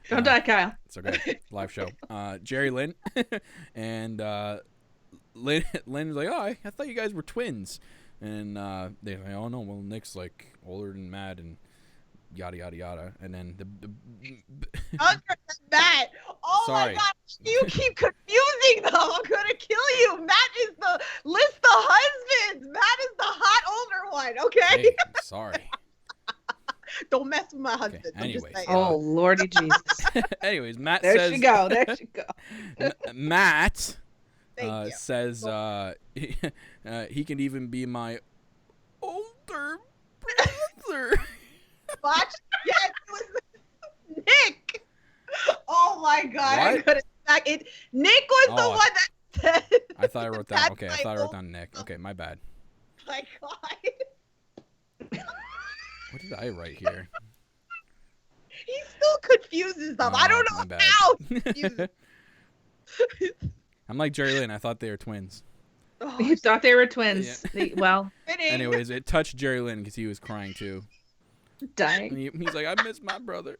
Don't die, Kyle. It's okay. Live show. Jerry Lynn. And Lynn was like, "Oh, I thought you guys were twins." And they're like, "Oh no, well Nick's like older than Matt and yada yada yada." And then Matt. Oh sorry. My God. You keep confusing them. I'm gonna kill you. Matt is the list the husbands. Matt is the hot older one. Okay. Hey, I'm sorry. Don't mess with my husband. Okay, anyways, oh Lordy Jesus. Anyways, Matt there says. There she go. Matt says he can even be my older brother. Watch. Yes, it was Nick. Oh my God! I couldn't back it. Nick was the one that said. I thought I wrote down. Okay, I thought I wrote down Nick. Okay, my bad. My God. What did I write here? He still confuses them. I don't know how he confuses. I'm like Jerry Lynn. I thought they were twins. You thought they were twins. Yeah. Well. Anyways, it touched Jerry Lynn because he was crying too. Dying. He's like, I miss my brother.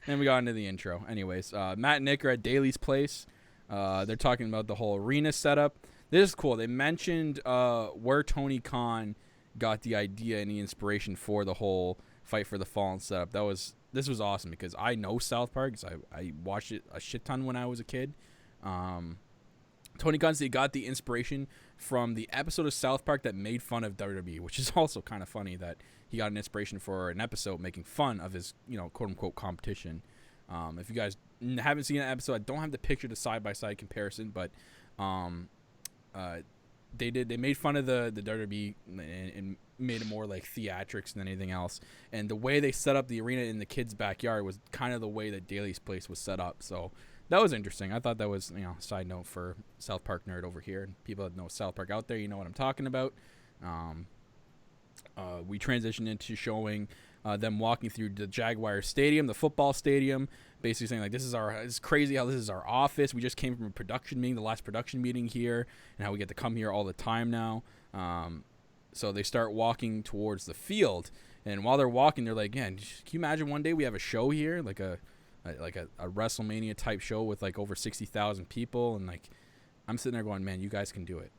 Then we got into the intro. Anyways, Matt and Nick are at Daly's place. They're talking about the whole arena setup. This is cool. They mentioned where Tony Khan got the idea and the inspiration for the whole Fight for the Fallen setup. This was awesome because I know South Park because I watched it a shit ton when I was a kid. Tony Khan said he got the inspiration from the episode of South Park that made fun of WWE, which is also kind of funny that he got an inspiration for an episode making fun of his, quote unquote competition. If you guys haven't seen that episode, I don't have the picture to side by side comparison, but they made fun of the WWE and made it more like theatrics than anything else. And the way they set up the arena in the kids' backyard was kind of the way that Daly's place was set up. So that was interesting. I thought that was, a side note for South Park nerd over here. People that know South Park out there, you know what I'm talking about. We transitioned into showing them walking through the Jaguar Stadium, the football stadium, basically saying like, it's crazy how this is our office. We just came from a production meeting, the last production meeting here, and how we get to come here all the time now. So they start walking towards the field, and while they're walking, they're like, can you imagine one day we have a show here, like a WrestleMania type show with like over 60,000 people, and like I'm sitting there going, man, you guys can do it.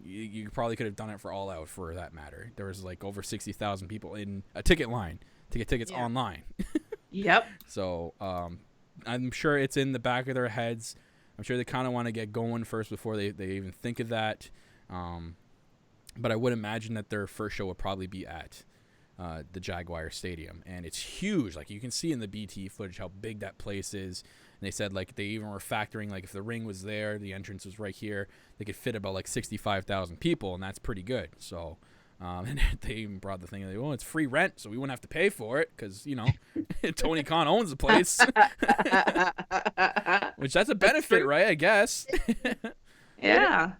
You probably could have done it for All Out for that matter. There was like over 60,000 people in a ticket line to get tickets online. Yep. So I'm sure it's in the back of their heads. I'm sure they kind of want to get going first before they even think of that. But I would imagine that their first show would probably be at the Jaguar Stadium. And it's huge. Like you can see in the BT footage how big that place is. And they said like they even were factoring like if the ring was there, the entrance was right here, they could fit about like 65,000 people, and that's pretty good. So and they even brought the thing like, well, it's free rent, so we wouldn't have to pay for it because Tony Khan owns the place. Which that's a benefit, right? I guess. Yeah.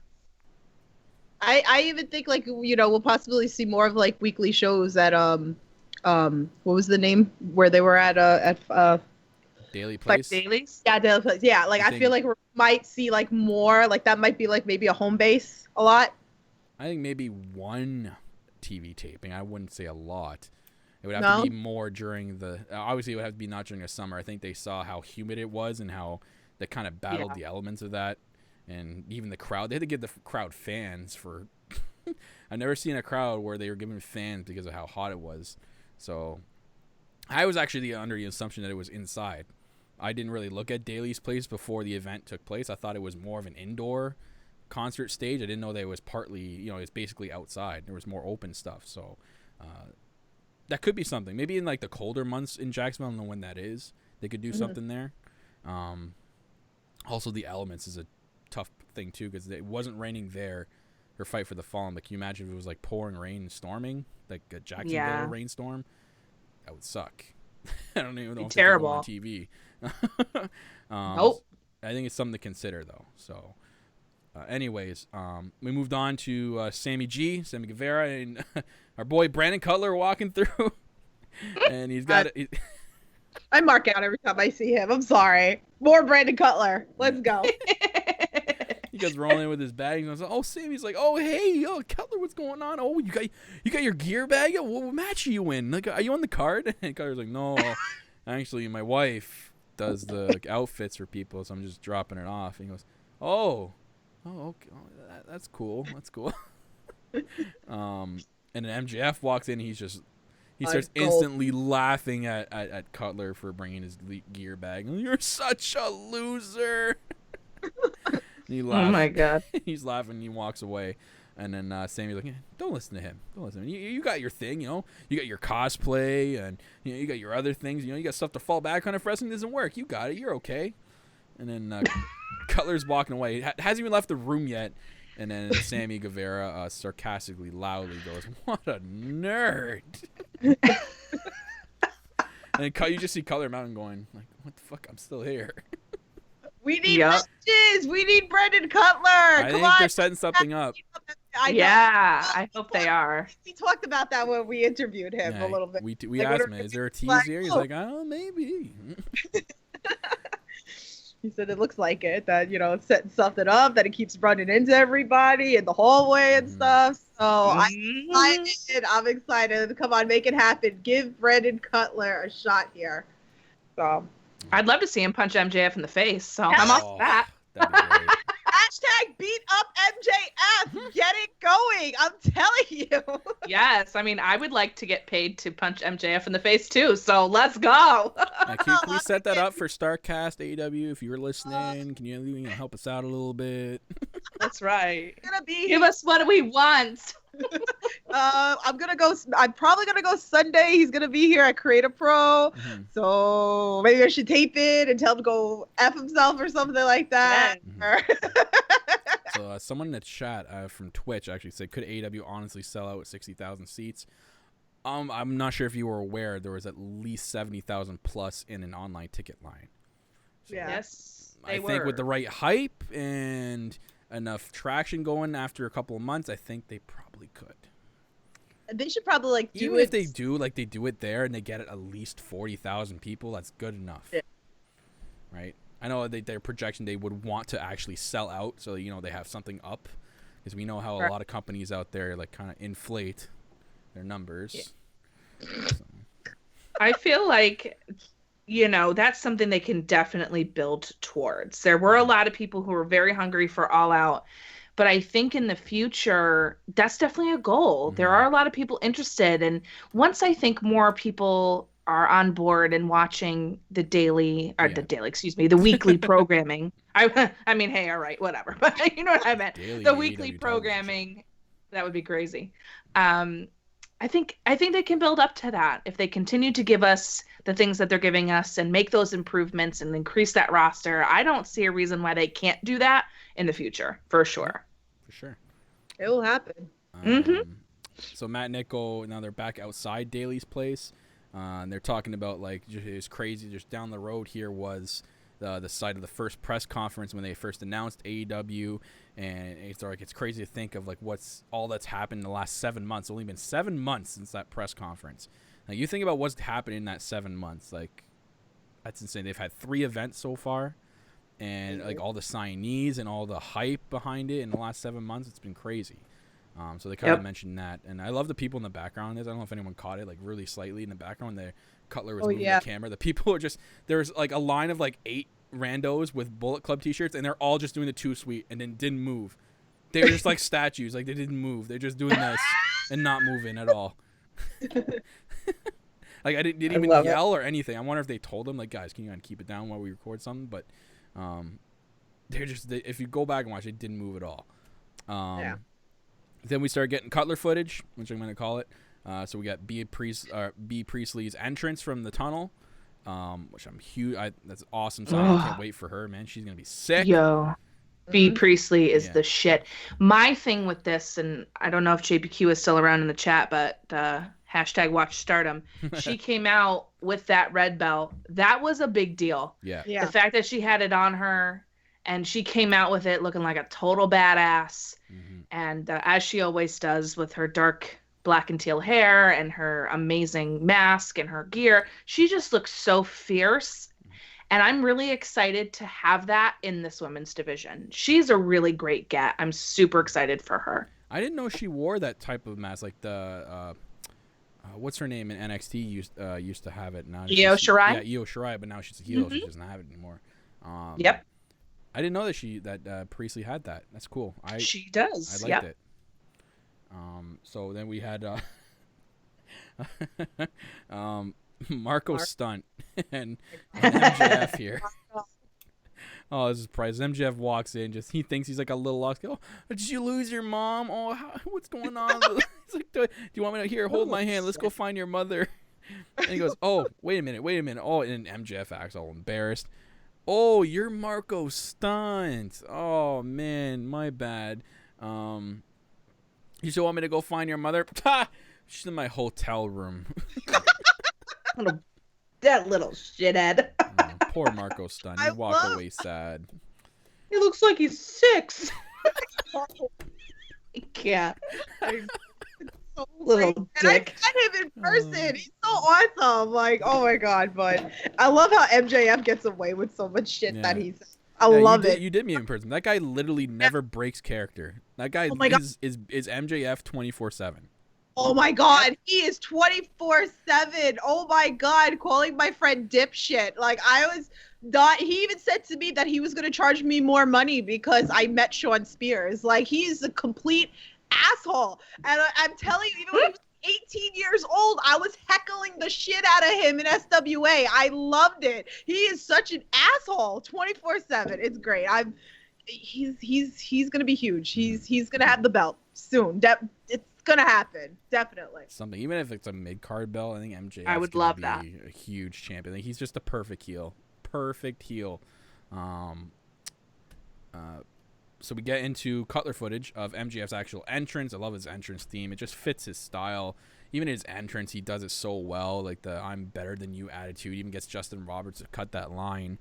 I even think like we'll possibly see more of like weekly shows at what was the name where they were at Daily Place. Dailies? Yeah, Daily Place. Yeah, like I feel like we might see like more like that might be like maybe a home base a lot. I think maybe one TV taping. I wouldn't say a lot. It would have to be more during obviously it would have to be not during the summer. I think they saw how humid it was and how they kind of battled the elements of that. And even the crowd, they had to give the crowd fans for I've never seen a crowd where they were given fans because of how hot it was. So I was actually under the assumption that it was inside. I didn't really look at Daly's place before the event took place. I thought it was more of an indoor concert stage. I didn't know that it was partly, it's basically outside. There was more open stuff. So that could be something. Maybe in like the colder months in Jacksonville, I don't know when that is. They could do something there. Also, the elements is a tough thing too because it wasn't raining there for Fight for the Fallen. But can you imagine if it was like pouring rain and storming, like a Jacksonville rainstorm? That would suck. I don't even know if terrible on TV. Nope. I think it's something to consider though. So, anyways, we moved on to Sammy Guevara, and our boy Brandon Cutler walking through, and he's got. I mark out every time I see him. I'm sorry. More Brandon Cutler. Let's go. He goes rolling with his bag. He goes, "Oh, Sammy's like, oh hey, Cutler, what's going on? Oh, you got your gear bag? What match are you in? Like, are you on the card?" And Cutler's like, "No, actually, my wife does the outfits for people, so I'm just dropping it off." And he goes, "Oh, okay, that's cool. That's cool." And then MJF walks in. He starts instantly laughing at Cutler for bringing his gear bag. "You're such a loser." He laughs. Oh my god. He's laughing and he walks away. And then Sammy's like, don't listen to him. Don't listen to him. You got your thing, you got your cosplay and you got your other things, you got stuff to fall back on if wrestling doesn't work. You got it. You're okay. And then Cutler's walking away. Hasn't even left the room yet. And then Sammy Guevara sarcastically, loudly goes, "What a nerd." And then you just see Cutler Mountain going, like, "What the fuck? I'm still here." We need matches. We need Brandon Cutler. I think they're setting something up. I hope they are. We talked about that when we interviewed him a little bit. We asked him, "Is there a tease here?" He's like, "Oh, maybe." He said it looks like it, that, it's setting something up, that it keeps running into everybody in the hallway and stuff. So I'm excited. Come on, make it happen. Give Brandon Cutler a shot here. So I'd love to see him punch MJF in the face. So I'm off that. That'd be great. Hashtag beat up MJF. Get it going. I'm telling you. Yes, I mean, I would like to get paid to punch MJF in the face too. So let's go. Can we set that up for StarCast AEW? If you're listening, can you help us out a little bit? That's right. Gonna be Give us what we want. I'm probably gonna go Sunday. He's gonna be here at Creative Pro. Mm-hmm. So maybe I should tape it and tell him to go F himself or something like that. So someone in the chat from Twitch actually said, could AEW honestly sell out 60,000 seats? I'm not sure if you were aware, there was at least 70,000 plus in an online ticket line. So Yeah. Yes, I think with the right hype and enough traction going after a couple of months, I think they probably could. They should probably do Even it. if they do it there and they get at least 40,000 people, that's good enough. Yeah. Right? I know their projection, they would want to actually sell out so they have something up, because we know how a lot of companies out there kind of inflate their numbers. Yeah. So. I feel like that's something they can definitely build towards. There were a lot of people who were very hungry for All Out, but I think in the future, that's definitely a goal. Mm-hmm. There are a lot of people interested. And once I think more people are on board and watching the weekly programming. I mean, hey, all right, whatever. But you know what I meant. The weekly programming, that would be crazy. I think they can build up to that if they continue to give us the things that they're giving us and make those improvements and increase that roster. I don't see a reason why they can't do that in the future, for sure. For sure. It will happen. So Matt and Nick now they're back outside Daly's place. And they're talking about it's crazy. Just down the road here was the site of the first press conference when they first announced AEW, and it's crazy to think of what's all that's happened in the last 7 months. It's only been 7 months since that press conference. Now you think about what's happened in that 7 months. That's insane. They've had 3 events so far, and all the signees and all the hype behind it in the last 7 months. It's been crazy. So they kind of mentioned that, and I love the people in the background. I don't know if anyone caught it, really slightly in the background. The Cutler was moving the camera. The people are just there's a line of 8 randos with Bullet Club T-shirts, and they're all just doing the too sweet and then didn't move. They were just like statues, they didn't move. They're just doing this and not moving at all. I didn't even yell or anything. I wonder if they told them guys, can you keep it down while we record something? But if you go back and watch, it didn't move at all. Then we started getting Cutler footage, which I'm going to call it. So we got B. Priestley's entrance from the tunnel, which I'm huge. That's awesome. So I can't wait for her, man. She's going to be sick. Yo, B. Priestley is the shit. My thing with this, and I don't know if JPQ is still around in the chat, but hashtag watch stardom. She came out with that red belt. That was a big deal. Yeah. The fact that she had it on her, and she came out with it looking like a total badass. Mm-hmm. And as she always does with her dark black and teal hair and her amazing mask and her gear, she just looks so fierce. And I'm really excited to have that in this women's division. She's a really great get. I'm super excited for her. I didn't know she wore that type of mask, the what's her name in NXT used to have it. Now Io Shirai? Yeah, Io Shirai, but now she's a heel. Mm-hmm. She doesn't have it anymore. Yep. I didn't know that Priestley had that. That's cool. She does. I liked it. So then we had Marco Stunt and MJF here. Oh, this is priceless. MJF walks in, he thinks he's a little lost. Oh, did you lose your mom? Oh, what's going on? He's like, do you want me to here? Hold my hand. Let's go find your mother. And he goes, oh, wait a minute. Oh, and MJF acts all embarrassed. Oh, you're Marco Stunt. Oh, man, my bad. You still want me to go find your mother? She's in my hotel room. That little shithead. Poor Marco Stunt. He walked away sad. He looks like he's 6. He can't. So little dick. And I met him in person. He's so awesome. Oh my god! But I love how MJF gets away with so much shit that he's. I love it. You did meet him in person. That guy literally never breaks character. That guy is MJF 24/7. Oh my God, he is 24/7. Oh my God, calling my friend dipshit. Like I was not. He even said to me that he was going to charge me more money because I met Sean Spears. Like he's a complete asshole. And I'm telling you, even when he was 18 years old, I was heckling the shit out of him in SWA. I loved it. He is such an asshole. 24/7. It's great. He's going to be huge. He's going to have the belt soon. It's gonna happen, definitely. Something, even if it's a mid-card belt, I think MJF I would love that. A huge champion. Like, he's just a perfect heel. So we get into Cutler footage of MJF's actual entrance. I love his entrance theme. It just fits his style. Even his entrance, he does it so well. Like the "I'm better than you" attitude. Even gets Justin Roberts to cut that line.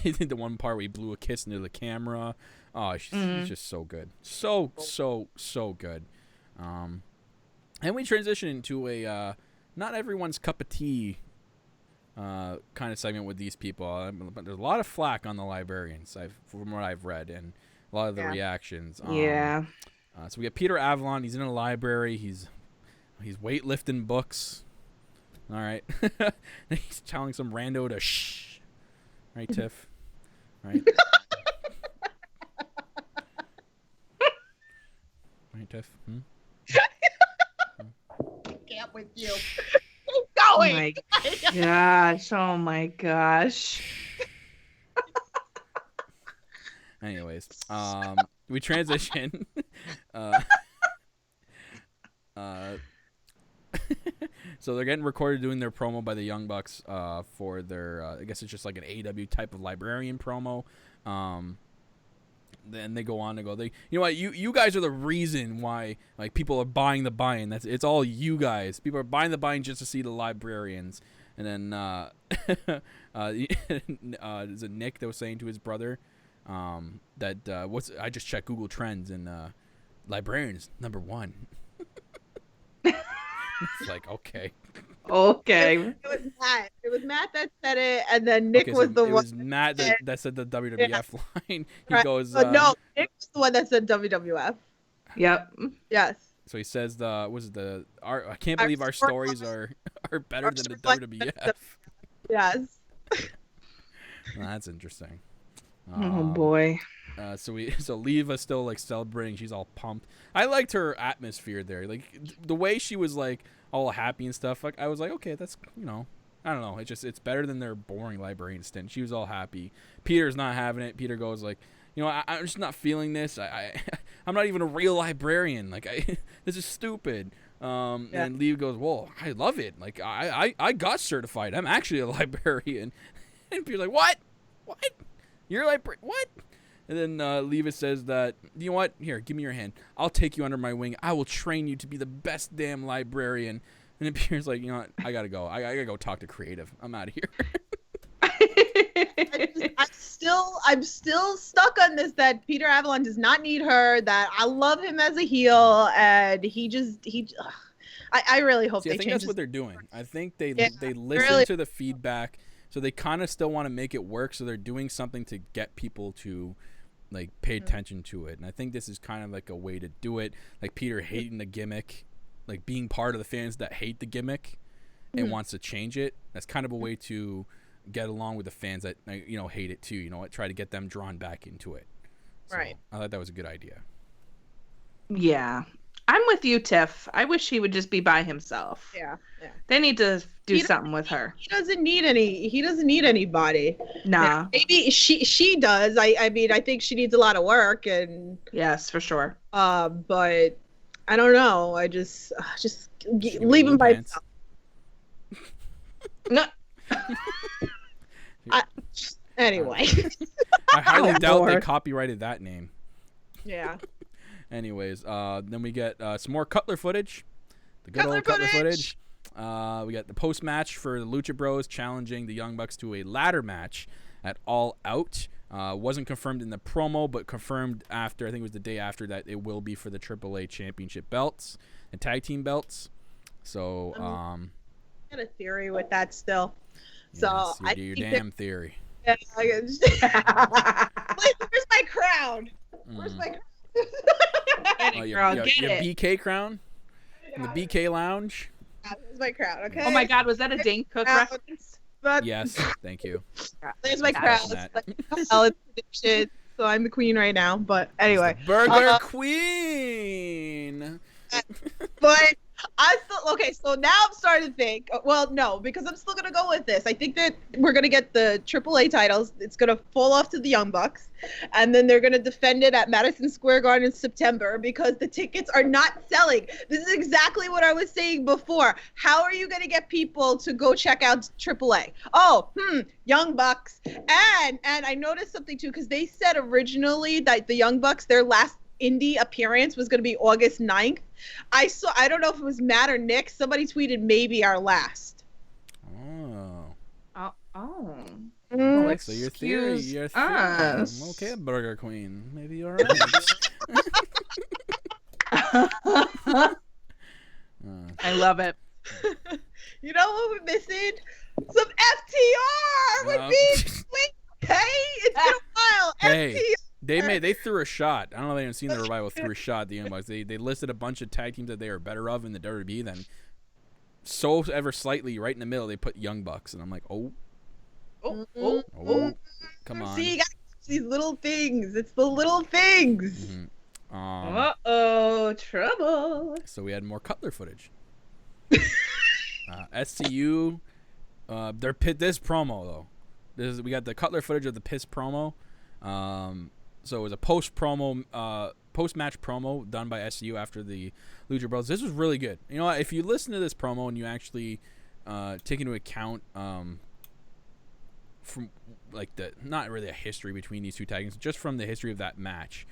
He did the one part where he blew a kiss into the camera. Oh, he's just so good. So good. And we transition into a not everyone's cup of tea kind of segment with these people. But there's a lot of flack on the librarians, from what I've read, and a lot of the reactions. So we get Peter Avalon. He's in a library. He's weightlifting books. All right. He's telling some rando to shh. Right, Tiff? Right. Right, Tiff? Can't with you. Keep going. Oh my gosh. Anyways, we transition. So they're getting recorded doing their promo by the Young Bucks for their, I guess it's just like an AEW type of librarian promo. Then they go on to go, you know what, you guys are the reason why like people are buying the buy-in. It's all you guys. People are buying the buy-in just to see the librarians. And then is it Nick that was saying to his brother that I just checked Google Trends and librarians #1. It's like, okay. It was Matt that said it, and then Nick was the one. It was Matt that said the WWF line. He goes, no, Nick was the one that said WWF. Yep. Yes. So he says I can't believe our stories are better than the WWF. Yes. Well, that's interesting. Oh boy. So Leva's still like celebrating. She's all pumped. I liked her atmosphere there. Like the way she was like all happy and stuff. Like I was like, okay, that's, I don't know. It's better than their boring librarian stint. She was all happy. Peter's not having it. Peter goes like, I'm just not feeling this. I'm not even a real librarian. Like this is stupid. And Leva goes, well, I love it. Like I got certified. I'm actually a librarian. And Peter's like, what? You're a librarian? What? And then Leva says that, you know what? Here, give me your hand. I'll take you under my wing. I will train you to be the best damn librarian. And then Peter's like, you know what? I gotta go. I gotta go talk to creative. I'm out of here. I'm still stuck on this that Peter Avalon does not need her. That I love him as a heel, and I really hope they change. I think that's what they're doing. I think they listen really to the feedback, so they kind of still want to make it work. So they're doing something to get people to like pay attention to it. And I think this is kind of like a way to do it. Like Peter hating the gimmick, like being part of the fans that hate the gimmick and wants to change it. That's kind of a way to get along with the fans that hate it too. Try to get them drawn back into it. So right. I thought that was a good idea. Yeah. I'm with you, Tiff. I wish he would just be by himself. Yeah. They need to do something with her. He doesn't need anybody. Nah. Yeah, maybe she does. I mean, I think she needs a lot of work, and yes, for sure. But I don't know. I just leave him by himself. No. Anyway. I highly doubt they copyrighted that name. Yeah. Anyways, then we get some more Cutler footage. The good old Cutler footage. We got the post-match for the Lucha Bros challenging the Young Bucks to a ladder match at All Out. Wasn't confirmed in the promo, but confirmed after, I think it was the day after, that it will be for the AAA Championship belts and tag team belts. So, I got a theory with that still. Yes, So you do your damn theory. Yeah, where's my crown? Where's my crown? Your BK crown? in the BK Lounge. That was my crowd. Okay. Oh my God, was that a Dane Cook reference? But Yes, thank you. there's my Got crowd. that. It's prediction. So I'm the queen right now. But anyway, Burger Queen. but I still okay. So now I'm starting to think. Well, no, because I'm still gonna go with this. I think that we're gonna get the AAA titles. It's gonna fall off to the Young Bucks, and then they're gonna defend it at Madison Square Garden in September because the tickets are not selling. This is exactly what I was saying before. How are you gonna get people to go check out AAA? Oh, Young Bucks, and I noticed something too because they said originally that the Young Bucks, their last indie appearance was going to be August 9th. I don't know if it was Matt or Nick. Somebody tweeted maybe our last. Oh. So your theory. us. Okay, Burger Queen. Maybe you're right. I love it. You know what we're missing? Some FTR with me. Hey, it's been a while. Hey. FTR. They threw a shot. I don't know if anyone's seen the Revival threw a shot at the Young Bucks. They listed a bunch of tag teams that they are better of in the WWE. Then, so ever slightly, right in the middle, they put Young Bucks, and I'm like, oh, come on. See, you got these little things. It's the little things. Mm-hmm. Trouble. So we had more Cutler footage. SCU, this promo though. We got the Cutler footage of the piss promo. So it was a post-match promo done by SCU after the Lucha Bros. This was really good. You know what? If you listen to this promo and you actually take into account from like not really a history between these two tag teams, just from the history of that match,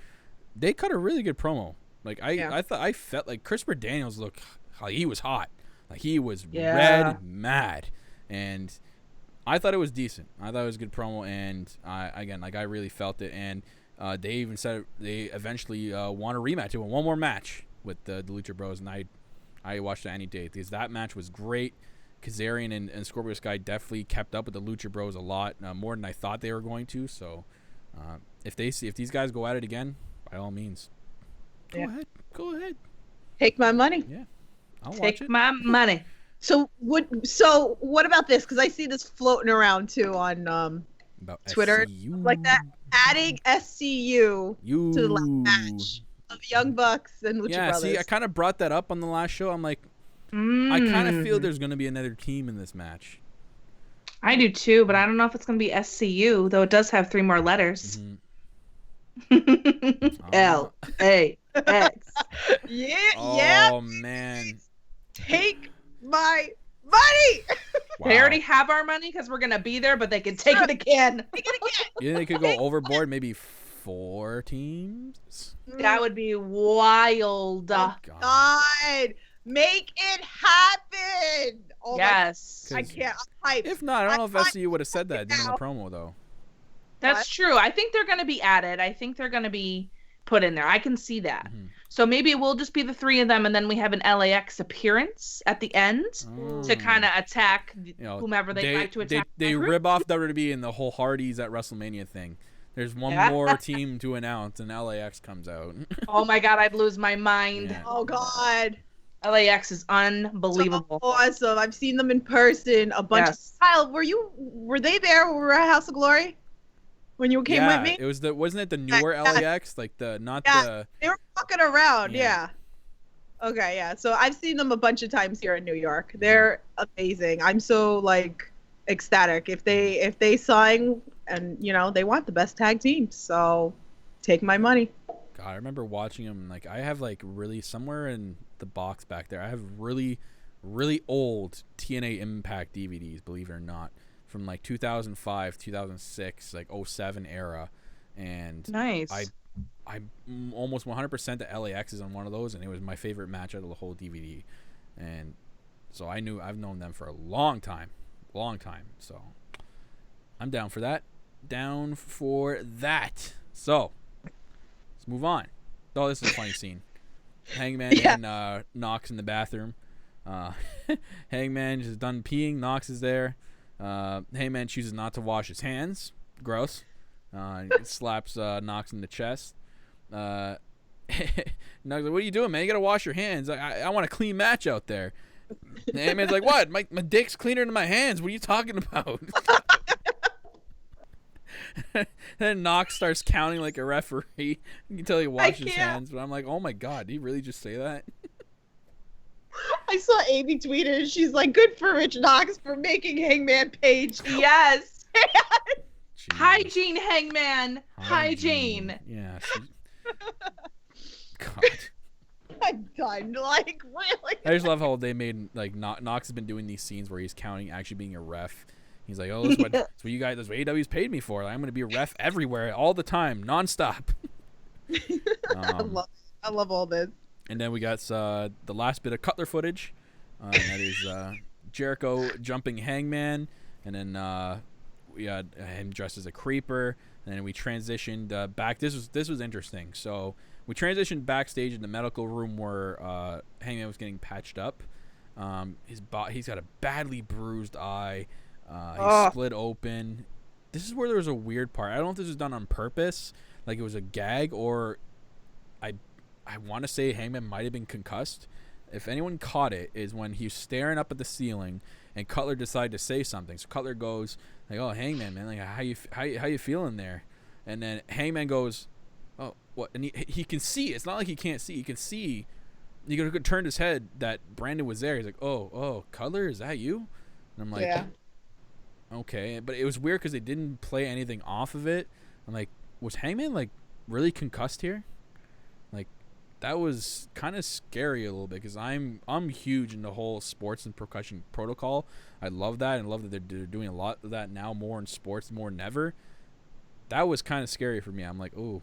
they cut a really good promo. Like I felt like Christopher Daniels looked like he was hot. Like he was red mad, and I thought it was decent. I thought it was a good promo, and I really felt it. And they even said they eventually want a rematch. They want one more match with the Lucha Bros, and I watched it any day because that match was great. Kazarian and Scorpio Sky definitely kept up with the Lucha Bros a lot more than I thought they were going to. So if these guys go at it again, by all means, go ahead. Take my money. Yeah, I'll watch it. Take my money. So what about this? Because I see this floating around too on About Twitter, SCU. like that, adding SCU to the last match of Young Bucks and Lucha Brothers. See, I kind of brought that up on the last show. I'm like, I kind of feel there's going to be another team in this match. I do too, but I don't know if it's going to be SCU, though it does have 3 more letters. LAX. Oh man. Take my money. Wow. They already have our money because we're going to be there, but they can take it again. You think they could go overboard? Maybe 4 teams. That would be wild. Oh, God. Make it happen. Oh, Yes. I can't. I'm hyped. If not, I don't know if SCU would have said that during the promo though. That's true. I think they're going to be added. I think they're going to be put in there. I can see that. So maybe it will just be the 3 of them, and then we have an LAX appearance at the end to kind of attack whomever they like to attack. They rib off WWE and the whole Hardys at WrestleMania thing. There's one more team to announce, and LAX comes out. Oh my God, I'd lose my mind. Yeah. Oh God. LAX is unbelievable. So awesome. I've seen them in person a bunch. Yes. Kyle, were they there when we were at House of Glory? When you came with me? It was wasn't it the newer LAX? Like they were walking around, yeah. Okay, yeah. So I've seen them a bunch of times here in New York. They're amazing. I'm so ecstatic. If they sign and they want the best tag team. So take my money. God, I remember watching them. Like I have really somewhere in the box back there. I have really, really old TNA Impact DVDs, believe it or not. From 2005, 2006, 07 era, and nice. I'm almost 100% that LAX is on one of those, and it was my favorite match out of the whole DVD, and so I've known them for a long time, so I'm down for that. So let's move on. Oh, this is a funny scene. Hangman and Knox in the bathroom. Hangman is done peeing. Knox is there. Hangman chooses not to wash his hands. Gross. Slaps Knox in the chest. And I was like, what are you doing, man? You got to wash your hands. I want a clean match out there. And Hangman's like, what? My dick's cleaner than my hands. What are you talking about? Then Knox starts counting like a referee. You can tell he washed his hands. But I'm like, oh, my God. Did he really just say that? I saw Amy tweet it, and she's like, good for Rich Knox for making Hangman Page. Yes. Jeez. Hygiene, Hangman. Hygiene. Yeah. God. I'm done. Like, really? I just love how they made, like, Knox has been doing these scenes where he's counting, actually being a ref. He's like, oh, that's what you guys, that's what AEW's paid me for. Like, I'm going to be a ref everywhere, all the time, nonstop. I love all this. And then we got the last bit of Cutler footage. And that is Jericho jumping Hangman. And then we had him dressed as a creeper. And then we transitioned back. This was interesting. So we transitioned backstage in the medical room where Hangman was getting patched up. He's got a badly bruised eye. He's split open. This is where there was a weird part. I don't know if this was done on purpose, like it was a gag, or I want to say Hangman might have been concussed. If anyone caught it, is when he was staring up at the ceiling and Cutler decided to say something. So Cutler goes like, "Oh, Hangman, man, like how you feeling there?" And then Hangman goes, "Oh, what?" And he can see. It's not like he can't see. He can see. He could turn his head that Brandon was there. He's like, "Oh, Cutler, is that you?" And I'm like, yeah. Okay, but it was weird because they didn't play anything off of it. I'm like, was Hangman like really concussed here? Like, that was kind of scary a little bit because I'm huge in the whole sports and percussion protocol. I love that and love that they're doing a lot of that now, more in sports more than ever. That was kind of scary for me. I'm like, oh,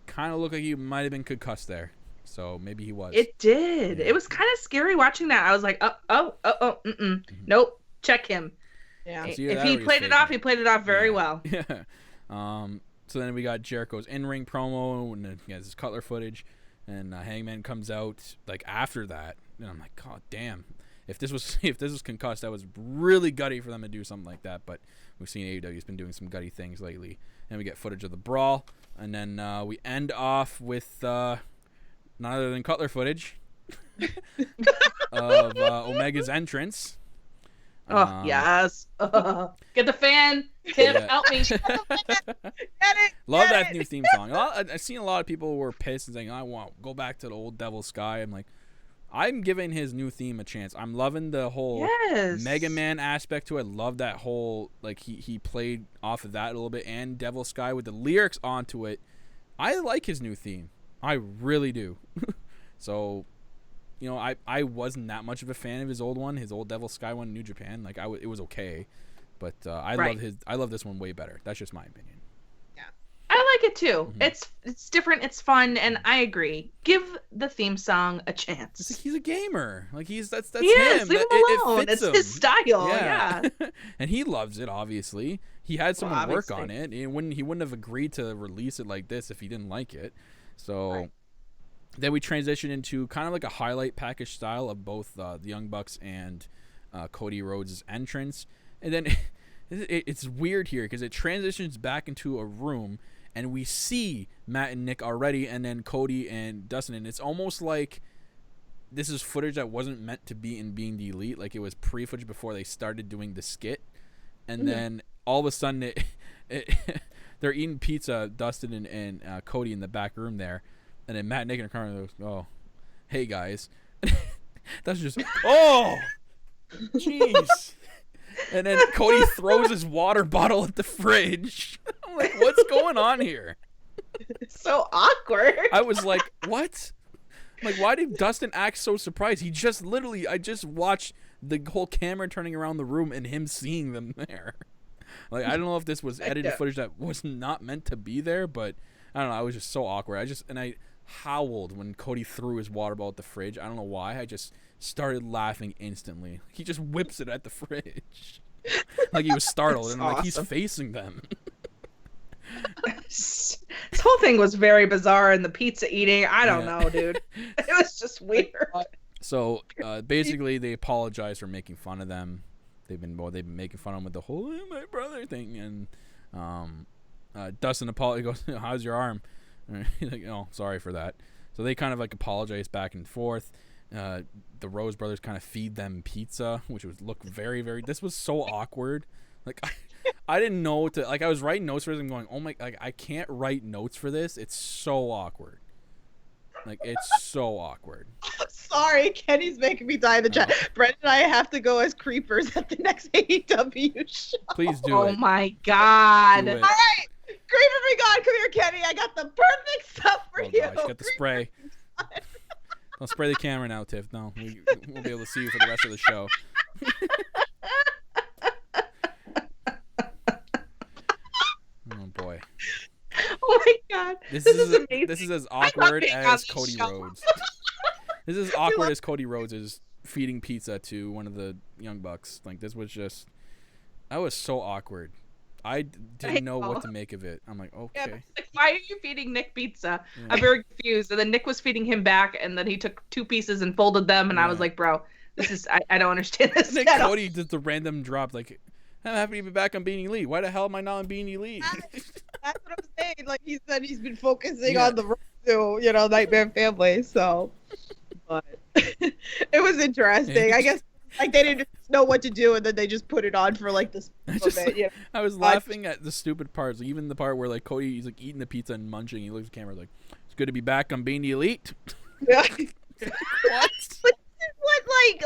kind of looked like he might have been concussed there. So maybe he was. It did. Yeah. It was kind of scary watching that. I was like, nope, check him. Yeah. If he played it off, he played it off very well. Yeah. So then we got Jericho's in-ring promo, and then he has his Cutler footage, and Hangman comes out like after that, and I'm like, God damn! If this was concussed, that was really gutty for them to do something like that. But we've seen AEW's been doing some gutty things lately, and we get footage of the brawl, and then we end off with none other than Cutler footage of Omega's entrance. Oh, yes. Get the fan. Tiff, help me. Love that new theme song. I've seen a lot of people who were pissed and saying, I want to go back to the old Devil Sky. I'm like, I'm giving his new theme a chance. I'm loving the whole Mega Man aspect to it. I love that whole, like, he played off of that a little bit, and Devil Sky with the lyrics onto it. I like his new theme. I really do. So, you know, I wasn't that much of a fan of his old one, his old Devil Sky one in New Japan. Like, it was okay, but I love this one way better. That's just my opinion. Yeah, I like it too. Mm-hmm. It's different. It's fun, and I agree. Give the theme song a chance. He's a gamer. Like that's he is. him. Leave him alone. It's his style. Yeah. And he loves it. Obviously, he had someone work on it. He wouldn't have agreed to release it like this if he didn't like it. So. Right. Then we transition into kind of like a highlight package style of both the Young Bucks and Cody Rhodes' entrance. And then it's weird here because it transitions back into a room and we see Matt and Nick already, and then Cody and Dustin. And it's almost like this is footage that wasn't meant to be in Being the Elite. Like, it was pre-footage before they started doing the skit. And then all of a sudden they're eating pizza, Dustin and Cody in the back room there. And then Matt, Nick, and Carmen goes, "Oh, hey guys." That's just, oh, jeez. And then Cody throws his water bottle at the fridge. I'm like, what's going on here? So awkward. I was like, what? I'm like, why did Dustin act so surprised? He just literally, I just watched the whole camera turning around the room and him seeing them there. Like, I don't know if this was edited footage that was not meant to be there, but I don't know. I was just so awkward. I howled when Cody threw his water bottle at the fridge. I don't know why. I just started laughing instantly. He just whips it at the fridge. Like he was startled. And awesome. Like, he's facing them. This whole thing was very bizarre, and the pizza eating, I don't know, dude. It was just weird. So basically they apologize for making fun of them. They've been making fun of them with the whole my brother thing, and Dustin apologizes, goes, "How's your arm?" Like, oh, sorry for that. So they kind of like apologize back and forth. The Rose brothers kind of feed them pizza, which would look very, very. This was so awkward. Like I didn't know to like. I was writing notes for this and going, oh my, like I can't write notes for this. It's so awkward. Like it's so awkward. Sorry, Kenny's making me die in the chat. Brent and I have to go as creepers at the next AEW show. Please do it. Oh my God. Do All it. right, creeper be gone. Come here, Kenny. I got the perfect stuff for you. Gosh, got the spray. Don't spray the camera now, Tiff. No, we'll be able to see you for the rest of the show. Oh boy. Oh my God. This is amazing. This is as awkward as Cody Rhodes. This is as awkward as Cody Rhodes is feeding pizza to one of the Young Bucks. Like this was just, that was so awkward. I didn't know what to make of it. I'm like, okay. Yeah, like, why are you feeding Nick pizza? Yeah. I'm very confused. And then Nick was feeding him back, and then he took 2 pieces and folded them, and I was like, bro, this is I don't understand this. And then Cody did the random drop, like, I'm happy to be back on Beanie Elite. Why the hell am I not on Beanie Elite? That's what I'm saying. Like he said, he's been focusing on the road to, Nightmare Family. So, but it was interesting. I guess like they didn't know what to do, and then they just put it on for like this. I was laughing at the stupid parts, like, even the part where like Cody, he's like eating the pizza and munching. He looks at the camera like, "It's good to be back on Beanie Elite." Yeah. What?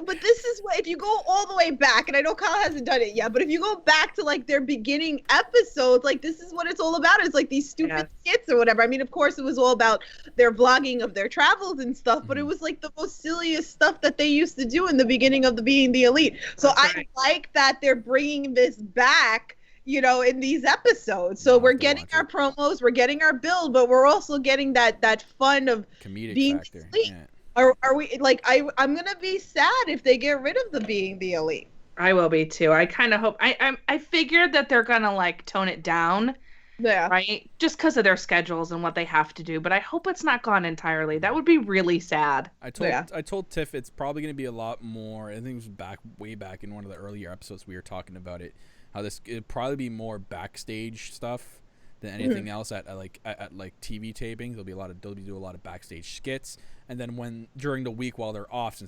But this is what, if you go all the way back, and I know Kyle hasn't done it yet, but if you go back to like their beginning episodes, like this is what it's all about. It's like these stupid skits or whatever. I mean, of course, it was all about their vlogging of their travels and stuff, but it was like the most silliest stuff that they used to do in the beginning of Being the Elite. So I like that they're bringing this back, in these episodes. So we're getting our promos, we're getting our build, but we're also getting that fun of comedic being factor. elite. Yeah. Are we like I'm gonna be sad if they get rid of the Being the Elite. I will be too. I kind of hope. I figured that they're gonna like tone it down. Yeah. Right. Just because of their schedules and what they have to do. But I hope it's not gone entirely. That would be really sad. I told Tiff it's probably gonna be a lot more. I think it was way back in one of the earlier episodes we were talking about it. How it'd probably be more backstage stuff than anything else at TV tapings. They'll do a lot of backstage skits, and then during the week while they're off,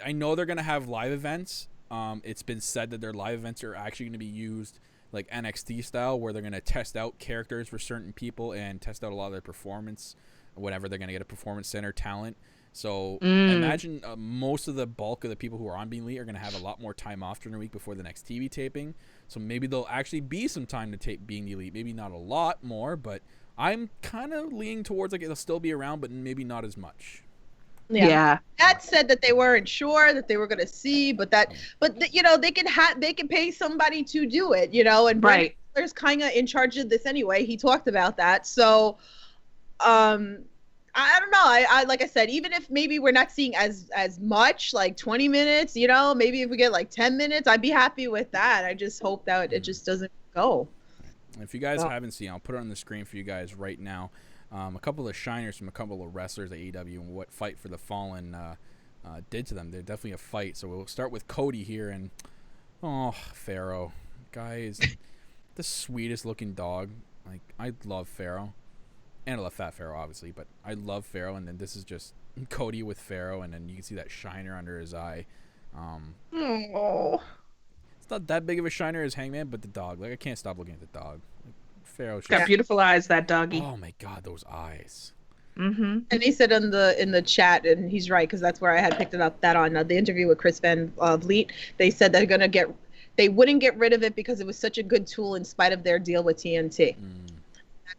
I know they're gonna have live events. It's been said that their live events are actually gonna be used like NXT style, where they're gonna test out characters for certain people and test out a lot of their performance. Whenever they're gonna get a performance center talent. So imagine most of the bulk of the people who are on Being Elite are going to have a lot more time off during the week before the next TV taping. So maybe there'll actually be some time to tape Being the Elite. Maybe not a lot more, but I'm kind of leaning towards like it'll still be around, but maybe not as much. Yeah. That said that they weren't sure that they were going to see, but they can pay somebody to do it, and Brandon Miller's kind of in charge of this anyway. He talked about that. So, I don't know. I like I said, even if maybe we're not seeing as much, like 20 minutes, maybe if we get like 10 minutes, I'd be happy with that. I just hope that it just doesn't go. If you guys haven't seen, I'll put it on the screen for you guys right now. A couple of shiners from a couple of wrestlers at AEW and what Fight for the Fallen did to them. They're definitely a fight. So we'll start with Cody here, and Pharaoh, guy is the sweetest looking dog. Like I love Pharaoh. And I love Fat Pharaoh, obviously, but I love Pharaoh, and then this is just Cody with Pharaoh, and then you can see that shiner under his eye. It's not that big of a shiner as Hangman, but the dog. Like, I can't stop looking at the dog. Like, Pharaoh's got beautiful eyes, that doggy. Oh my God, those eyes. Mm-hmm. And he said in the chat, and he's right, because that's where I had picked it up, that on the interview with Chris Van Vliet, they said they wouldn't get rid of it because it was such a good tool in spite of their deal with TNT.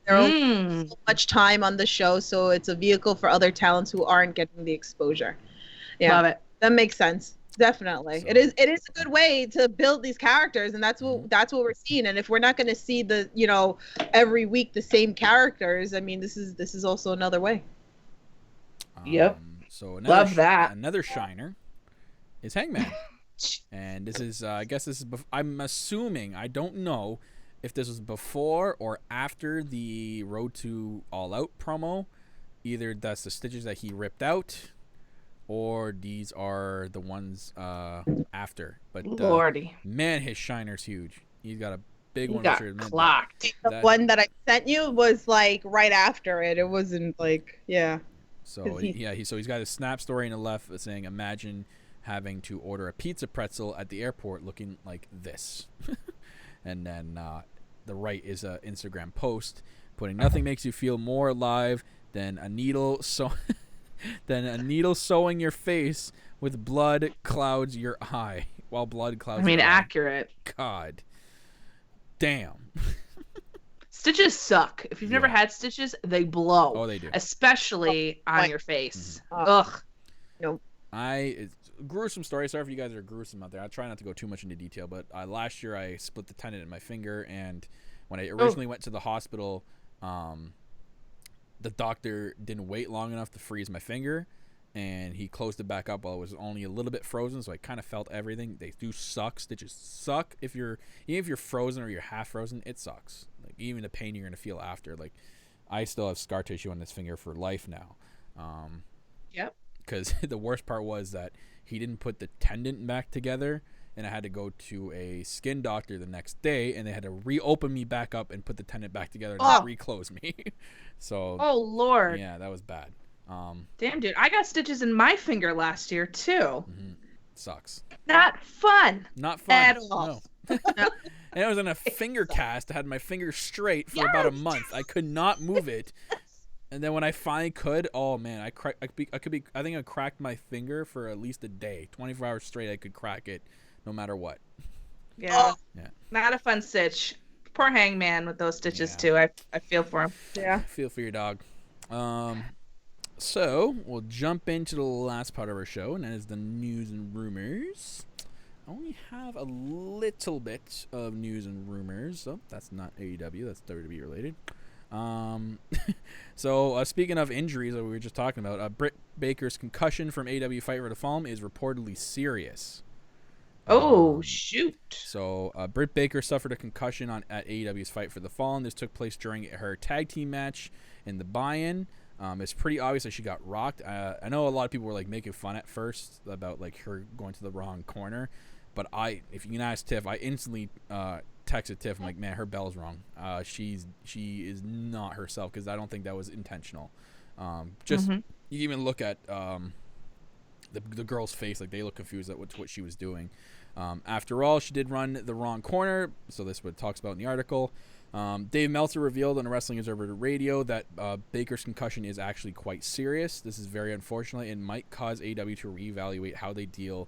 They're only so much time on the show, so it's a vehicle for other talents who aren't getting the exposure. Yeah, love it. That makes sense. Definitely, So, it is a good way to build these characters, and that's what we're seeing. And if we're not going to see every week the same characters, I mean, this is also another way. Yep. So love that. Another shiner is Hangman, and this is I guess this is. I'm assuming, I don't know if this was before or after the Road to All Out promo. Either that's the stitches that he ripped out, or these are the ones after. But Lordy. man, his shiner's huge. He's got a big He one. got for sure. clocked. The one that I sent you was like right after it. It wasn't like, yeah. So he's got a snap story in the left saying, "Imagine having to order a pizza pretzel at the airport looking like this," and then the right is a Instagram post putting, "Nothing makes you feel more alive than a needle sewing your face with blood clouds your eye while blood clouds." Accurate. God damn. Stitches suck. If you've never had stitches, they blow. Oh, they do. Especially on your face. Mm-hmm. Ugh. Nope. It's a gruesome story. Sorry if you guys are gruesome out there. I try not to go too much into detail, but last year I split the tendon in my finger, and when I originally went to the hospital, the doctor didn't wait long enough to freeze my finger, and he closed it back up while it was only a little bit frozen, so I kind of felt everything. They do suck. Stitches suck. Even if you're frozen or you're half frozen, it sucks. Like, even the pain you're gonna feel after. Like, I still have scar tissue on this finger for life now. Yep. Because the worst part was that he didn't put the tendon back together, and I had to go to a skin doctor the next day, and they had to reopen me back up and put the tendon back together and reclose me. So. Oh Lord. Yeah, that was bad. Damn, dude, I got stitches in my finger last year too. Mm-hmm. Sucks. Not fun. Not fun at all. No. And I was in a finger cast. I had my finger straight for about a month. I could not move it. And then when I finally could, oh man, I think I cracked my finger for at least a day. 24 hours straight, I could crack it, no matter what. Yeah. Yeah. Not a fun stitch. Poor Hangman with those stitches too. I feel for him. Yeah. Feel for your dog. So we'll jump into the last part of our show, and that is the news and rumors. I only have a little bit of news and rumors. So that's not AEW. That's WWE related. So speaking of injuries that we were just talking about, Britt Baker's concussion from AEW Fight for the Fallen is reportedly serious. Oh, shoot. So Britt Baker suffered a concussion at AEW's Fight for the Fallen. This took place during her tag team match in the buy-in. It's pretty obvious that she got rocked. I know a lot of people were like making fun at first about like her going to the wrong corner, but if you can ask Tiff, I instantly texted Tiff. I'm like, man, her bell's wrong. She is not herself, because I don't think that was intentional. You even look at the girl's face, like they look confused at what she was doing. After all, she did run the wrong corner, so this is what it talks about in the article. Dave Meltzer revealed on Wrestling Observer Radio that Baker's concussion is actually quite serious. This is very unfortunate and might cause AEW to reevaluate how they deal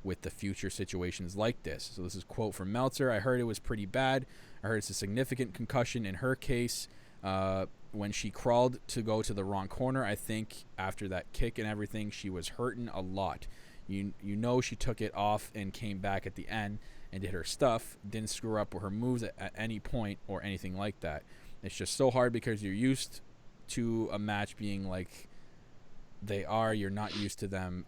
with the future situations like this. So this is a quote from Meltzer. I heard it was pretty bad. I heard it's a significant concussion in her case. When she crawled to go to the wrong corner, I think after that kick and everything, she was hurting a lot. You know, she took it off and came back at the end and did her stuff. Didn't screw up with her moves at any point or anything like that. It's just so hard because you're used to a match being like they are. You're not used to them.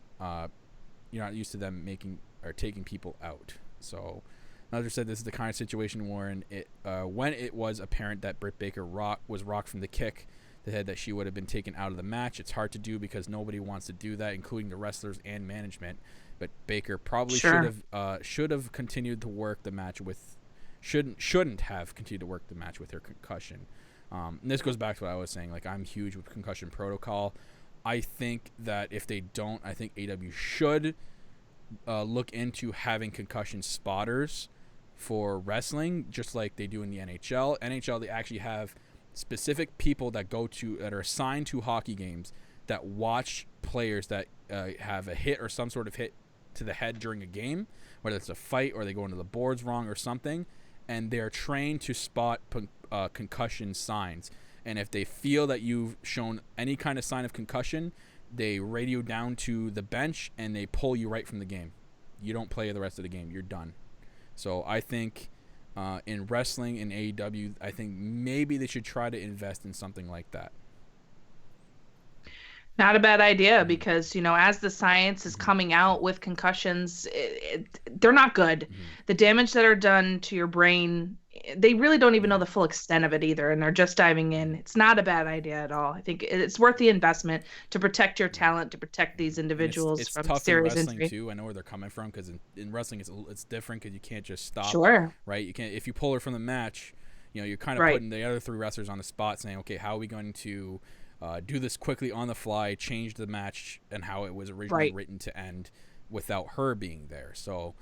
You're not used to them making or taking people out. So, Meltzer said this is the kind of situation when it was apparent that Britt Baker was rocked from the kick to the head that she would have been taken out of the match. It's hard to do because nobody wants to do that, including the wrestlers and management. But Baker probably should have continued to work the match with shouldn't have continued to work the match with her concussion. And this goes back to what I was saying. Like, I'm huge with concussion protocol. I think that if they don't, I think AEW should look into having concussion spotters for wrestling, just like they do in the NHL. NHL, they actually have specific people that are assigned to hockey games that watch players that have a hit or some sort of hit to the head during a game, whether it's a fight or they go into the boards wrong or something, and they're trained to spot concussion signs. And if they feel that you've shown any kind of sign of concussion, they radio down to the bench and they pull you right from the game. You don't play the rest of the game. You're done. So I think in wrestling, in AEW, I think maybe they should try to invest in something like that. Not a bad idea, because, you know, as the science is coming out with concussions, they're not good. Mm-hmm. The damage that are done to your brain they really don't even know the full extent of it either, and they're just diving in. It's not a bad idea at all. I think it's worth the investment to protect your talent, to protect these individuals it's from tough serious in wrestling injury. too. I know where they're coming from, because in wrestling it's different, because you can't just stop. Sure. Right? You can't, if you pull her from the match, you're kind of putting the other 3 wrestlers on the spot, saying, okay, how are we going to do this quickly on the fly, change the match and how it was originally written to end without her being there. So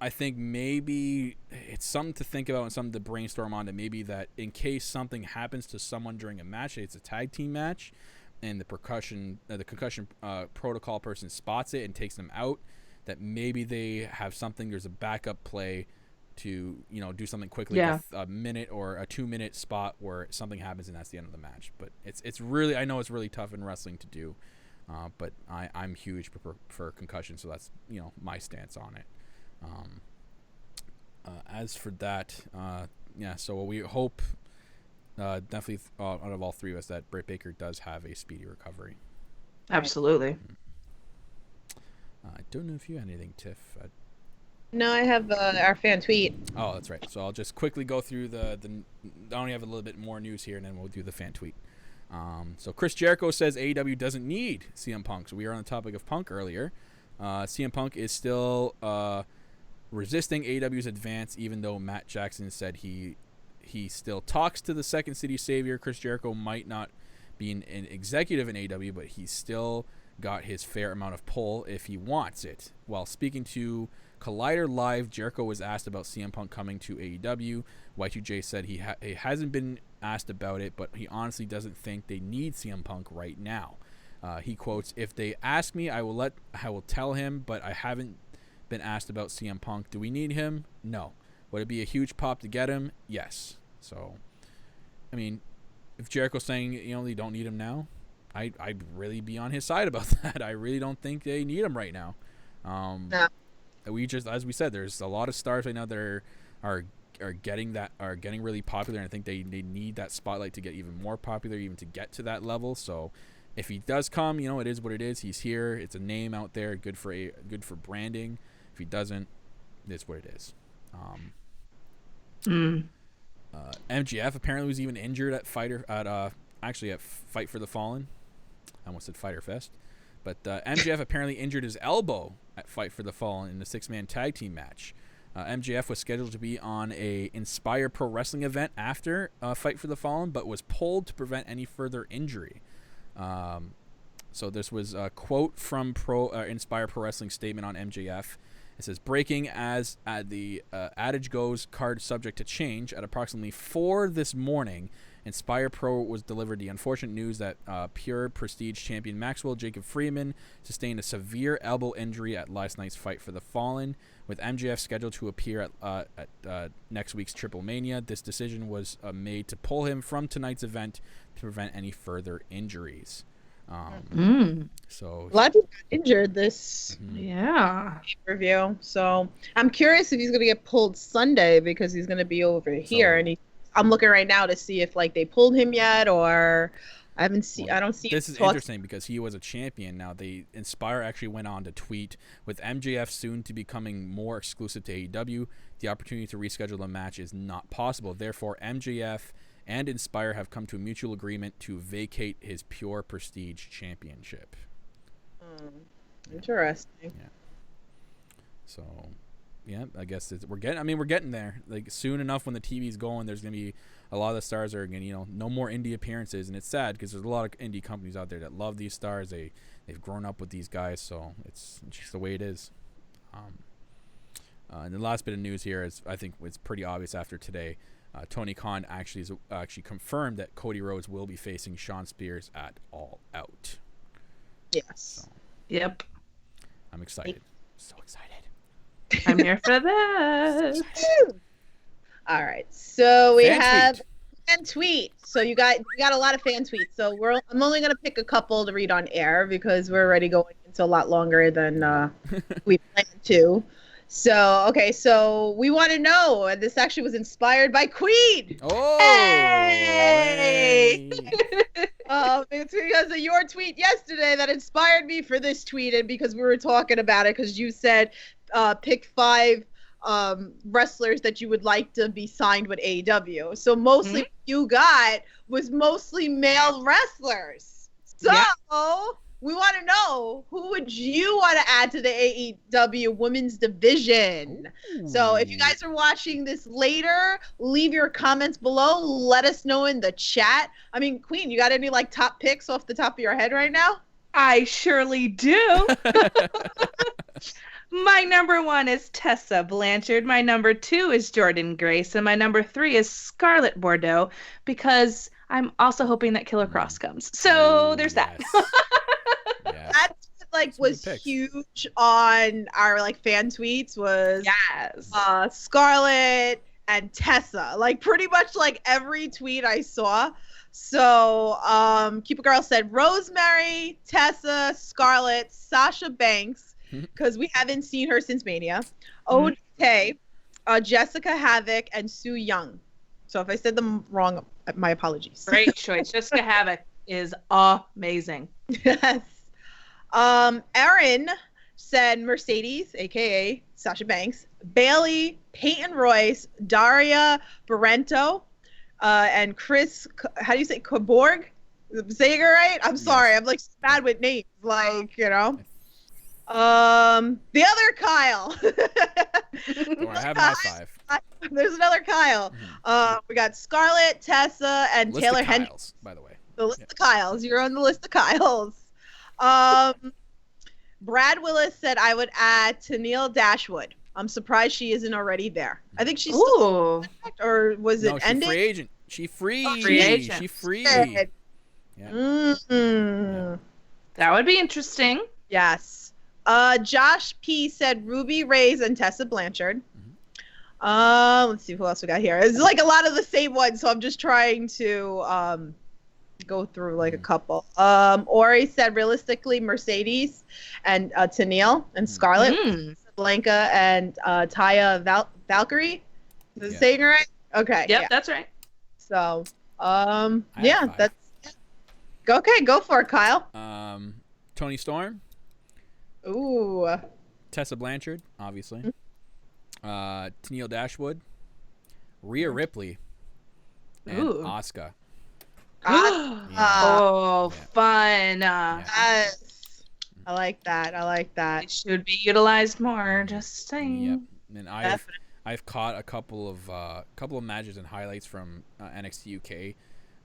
I think maybe it's something to think about and something to brainstorm on, that maybe that in case something happens to someone during a match, it's a tag team match, and the concussion protocol person spots it and takes them out, that maybe they have something, there's a backup play to do something quickly, a minute or a 2-minute spot where something happens and that's the end of the match. But it's really, I know it's really tough in wrestling to do, but I'm huge for concussion, so that's my stance on it. As for that, so we hope definitely out of all 3 of us that Britt Baker does have a speedy recovery. Absolutely. I don't know if you had anything, Tiff. No, I have our fan tweet. Oh, that's right. So I'll just quickly go through I only have a little bit more news here, and then we'll do the fan tweet. So Chris Jericho says AEW doesn't need CM Punk. So we were on the topic of Punk earlier. CM Punk is still resisting AEW's advance, even though Matt Jackson said he still talks to the Second City Savior. Chris Jericho might not be an executive in AEW, but he's still got his fair amount of pull if he wants it. While speaking to Collider Live, Jericho was asked about CM Punk coming to AEW. Y2J said he hasn't been asked about it, but he honestly doesn't think they need CM Punk right now. He quotes, "If they ask me, I will tell him, but I haven't been asked about CM Punk. Do we need him? No. Would it be a huge pop to get him? Yes." So, I mean, if Jericho's saying they don't need him now, I'd really be on his side about that. I really don't think they need him right now. No. We just, as we said, there's a lot of stars right now that are getting really popular, and I think they need that spotlight to get even more popular, even to get to that level. So if he does come, it is what it is. He's here. It's a name out there, good for branding. If he doesn't, it's what it is. MJF apparently was even injured at Fight for the Fallen. I almost said Fyter Fest. But MJF apparently injured his elbow at Fight for the Fallen in the 6-man tag team match. MJF was scheduled to be on a Inspire Pro Wrestling event after Fight for the Fallen, but was pulled to prevent any further injury. So this was a quote from Inspire Pro Wrestling statement on MJF. It says, "Breaking as the adage goes, card subject to change. At approximately 4 this morning, Inspire Pro was delivered the unfortunate news that Pure Prestige champion Maxwell Jacob Freeman sustained a severe elbow injury at last night's Fight for the Fallen. With MJF scheduled to appear at next week's Triple Mania, this decision was made to pull him from tonight's event to prevent any further injuries." So A lot of people got injured this pay-per-view. So I'm curious if he's going to get pulled Sunday, because he's going to be over here, and I'm looking right now to see if they pulled him yet, or I don't see. This is interesting because he was a champion. Now the Inspire actually went on to tweet, "With MJF soon to becoming more exclusive to AEW, the opportunity to reschedule the match is not possible. Therefore, MJF and Inspire have come to a mutual agreement to vacate his Pure Prestige championship." Interesting. Yeah. So, yeah, I guess we're getting there. Like, soon enough, when the TV's going, there's gonna be a lot of the stars are gonna, no more indie appearances, and it's sad because there's a lot of indie companies out there that love these stars. They've grown up with these guys, so it's just the way it is. And the last bit of news here is, I think it's pretty obvious after today. Tony Khan actually confirmed that Cody Rhodes will be facing Shawn Spears at All Out. Yes. So, Yep. I'm excited. So excited. I'm here for this. All right. So we Fan have tweet. fan tweet. So we got a lot of fan tweets. So I'm only going to pick a couple to read on air because we're already going into a lot longer than we planned to. So, okay, so we want to know, and this actually was inspired by Queen. Oh! Hey! It's because of your tweet yesterday that inspired me for this tweet, and because we were talking about it, because you said pick 5 wrestlers that you would like to be signed with AEW. So mostly what you got was mostly male wrestlers. So we want to know, who would you want to add to the AEW women's division? Ooh. So if you guys are watching this later, leave your comments below. Let us know in the chat. I mean, Queen, you got any like top picks off the top of your head right now? I surely do. My number 1 is Tessa Blanchard. My number 2 is Jordan Grace. And my number 3 is Scarlett Bordeaux, because I'm also hoping that Killer Cross comes. So there's that. Yeah. That like was huge on our like fan tweets, was Scarlett and Tessa. Like pretty much like every tweet I saw. So Keep a Girl said Rosemary, Tessa, Scarlett, Sasha Banks, because we haven't seen her since Mania, Tay, Jessica Havoc, and Sue Young. So if I said them wrong, my apologies. Great choice. Jessica Havoc is amazing. Yes. Erin said Mercedes, aka Sasha Banks, Bailey, Peyton Royce, Daria Barrento, and Chris, how do you say, Coborg? Saying it right? I'm sorry. I'm like bad with names. Like, you know. The other Kyle. I have my 5. There's another Kyle. We got Scarlett, Tessa, and list Taylor of Henry. Kyles, by the way. The list of Kyles. You're on the list of Kyles. Brad Willis said I would add Tennille Dashwood. I'm surprised she isn't already there. I think she's still or was it ended? Free agent. She free. Free agent. She free. Yeah. That would be interesting. Yes. Josh P said Ruby Reyes and Tessa Blanchard. Let's see who else we got here. It's like a lot of the same ones, so I'm just trying to go through like a couple. Ori said realistically Mercedes and Tennille and Scarlett, Blanca and Taya Valkyrie. Is it saying it right? Okay. Yep, that's right. So, that's okay. Go for it, Kyle. Toni Storm. Ooh. Tessa Blanchard, obviously. Tennille Dashwood, Rhea Ripley, and Asuka. Fun. Yes. I like that. It should be utilized more. Just saying. Yep. And I've caught a couple of matches and highlights from NXT UK.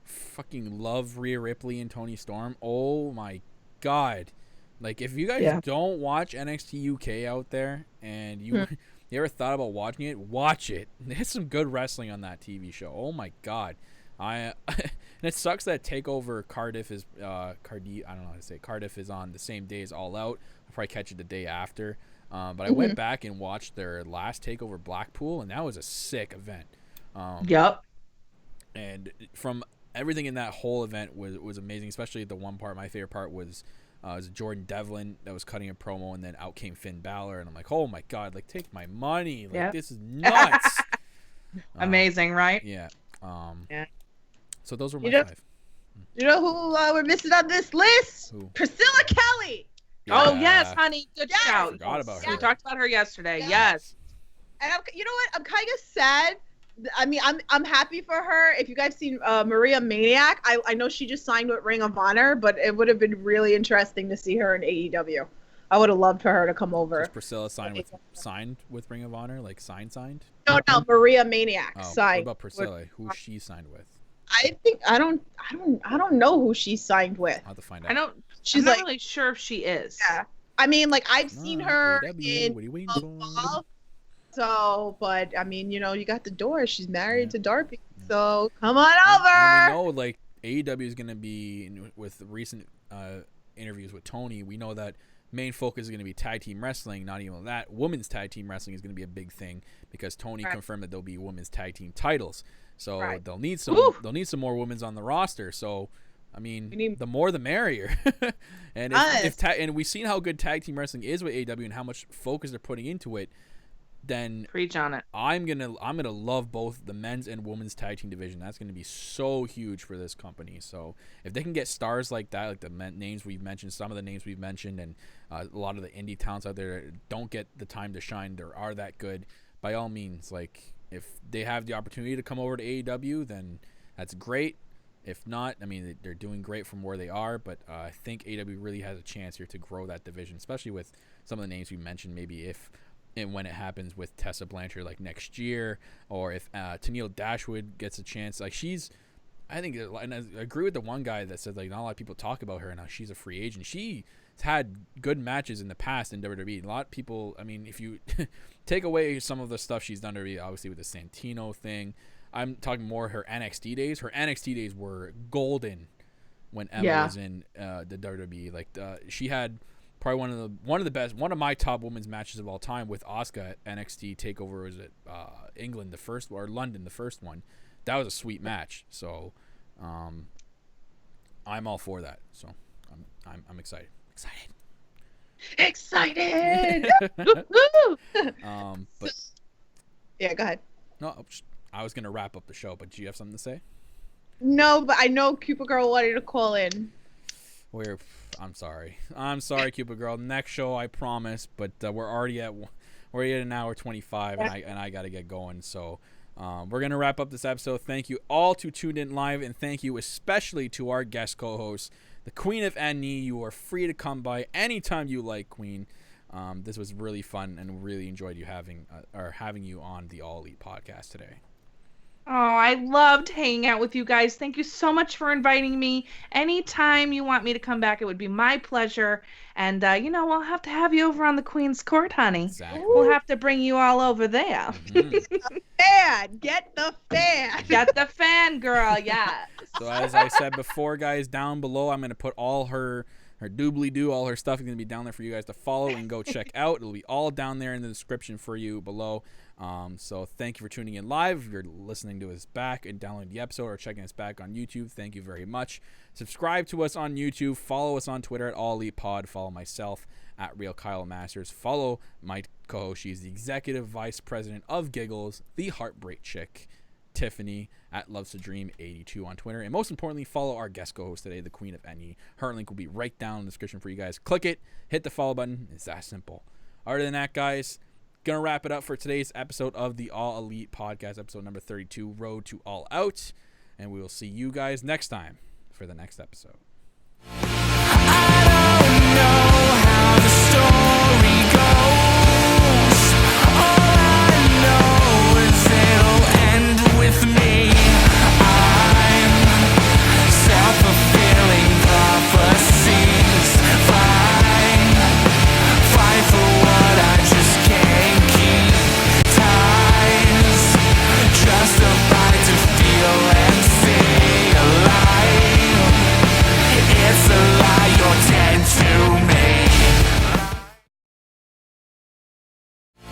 Fucking love Rhea Ripley and Toni Storm. Oh my god! Like if you guys don't watch NXT UK out there, and you ever thought about watching it, watch it. There's some good wrestling on that TV show. Oh my god! And it sucks that Takeover Cardiff is I don't know how to say it. Cardiff is on the same day as All Out. I'll probably catch it the day after. But I went back and watched their last Takeover Blackpool, and that was a sick event. And from everything in that whole event was amazing, especially the one part. My favorite part was Jordan Devlin that was cutting a promo, and then out came Finn Balor, and I'm like, oh my god, like take my money, like this is nuts. Amazing, right? Yeah. So those were my 5. You know who we're missing on this list? Who? Priscilla Kelly. Yeah. Oh yes, honey, good shout. Forgot about her. We talked about her yesterday. Yes. And you know what? I'm kind of sad. I mean, I'm happy for her. If you guys seen Maria Maniac, I know she just signed with Ring of Honor, but it would have been really interesting to see her in AEW. I would have loved for her to come over. Was Priscilla signed with Ring of Honor, like signed? No, Maria Maniac signed. What about Priscilla? Who's she signed with? I don't know who she's signed with. I'll have to find out. I'm not really sure if she is. Yeah. I mean, like I've seen her in what are you waiting for? So, but I mean, you know, you got the door. She's married to Darby. So come on over. And we know like AEW is going to be with recent interviews with Tony. We know that main focus is going to be tag team wrestling. Not even that, women's tag team wrestling is going to be a big thing because Tony confirmed that there'll be women's tag team titles. So they'll need some more women's on the roster. So I mean, the more the merrier. And and we've seen how good tag team wrestling is with AEW and how much focus they're putting into it. Then preach on it. I'm gonna love both the men's and women's tag team division. That's gonna be so huge for this company. So if they can get stars like that, like the names we've mentioned, some of the names we've mentioned, and a lot of the indie talents out there don't get the time to shine, there are that good. by all means, like, if they have the opportunity to come over to AEW, then that's great. If not, I mean, they're doing great from where they are, but I think AEW really has a chance here to grow that division, especially with some of the names we mentioned. Maybe if and when it happens with Tessa Blanchard, like next year, or if Tennille Dashwood gets a chance, like I think, and I agree with the one guy that said, like, not a lot of people talk about her, and now she's a free agent. She's had good matches in the past in WWE. A lot of people, I mean, if you take away some of the stuff she's done, obviously with the Santino thing, I'm talking more her NXT days. Her NXT days were golden when Emma was in the WWE. Like, she had probably one of my top women's matches of all time with Asuka at NXT Takeover. Was it England the first, or London the first one? That was a sweet match. So, I'm all for that. So, I'm excited. Excited. But yeah, go ahead. no, I was gonna wrap up the show, but do you have something to say? No, but I know Cupid Girl wanted to call in. I'm sorry, Cupid Girl. Next show, I promise. But we're already at an hour 25, and I gotta get going. So we're gonna wrap up this episode. Thank you all to tuned in live, and thank you especially to our guest co-host, the Queen of NE. You are free to come by anytime you like, Queen. This was really fun, and really enjoyed having you on the All Elite podcast today. Oh, I loved hanging out with you guys. Thank you so much for inviting me. Anytime you want me to come back, it would be my pleasure. And, we'll have to have you over on the Queen's Court, honey. Exactly. We'll have to bring you all over there. Mm-hmm. Fan! Get the fan! Get the fan, girl, yes. So as I said before, guys, down below, I'm going to put all her doobly-doo, all her stuff is going to be down there for you guys to follow and go check out. It'll be all down there in the description for you below. So thank you for tuning in live. If you're listening to us back and downloading the episode or checking us back on YouTube, thank you very much. Subscribe to us on YouTube. Follow us on Twitter at All Elite Pod. Follow myself at Real Kyle Masters. Follow my co-host. She's the Executive Vice President of Giggles, the Heartbreak Chick, Tiffany at Loves to Dream 82 on Twitter. And most importantly, follow our guest co-host today, the Queen of NE. Her link will be right down in the description for you guys. Click it, hit the follow button. It's that simple. Other than that, guys, gonna wrap it up for today's episode of the All Elite Podcast, episode number 32, Road to All Out. And we will see you guys next time for the next episode.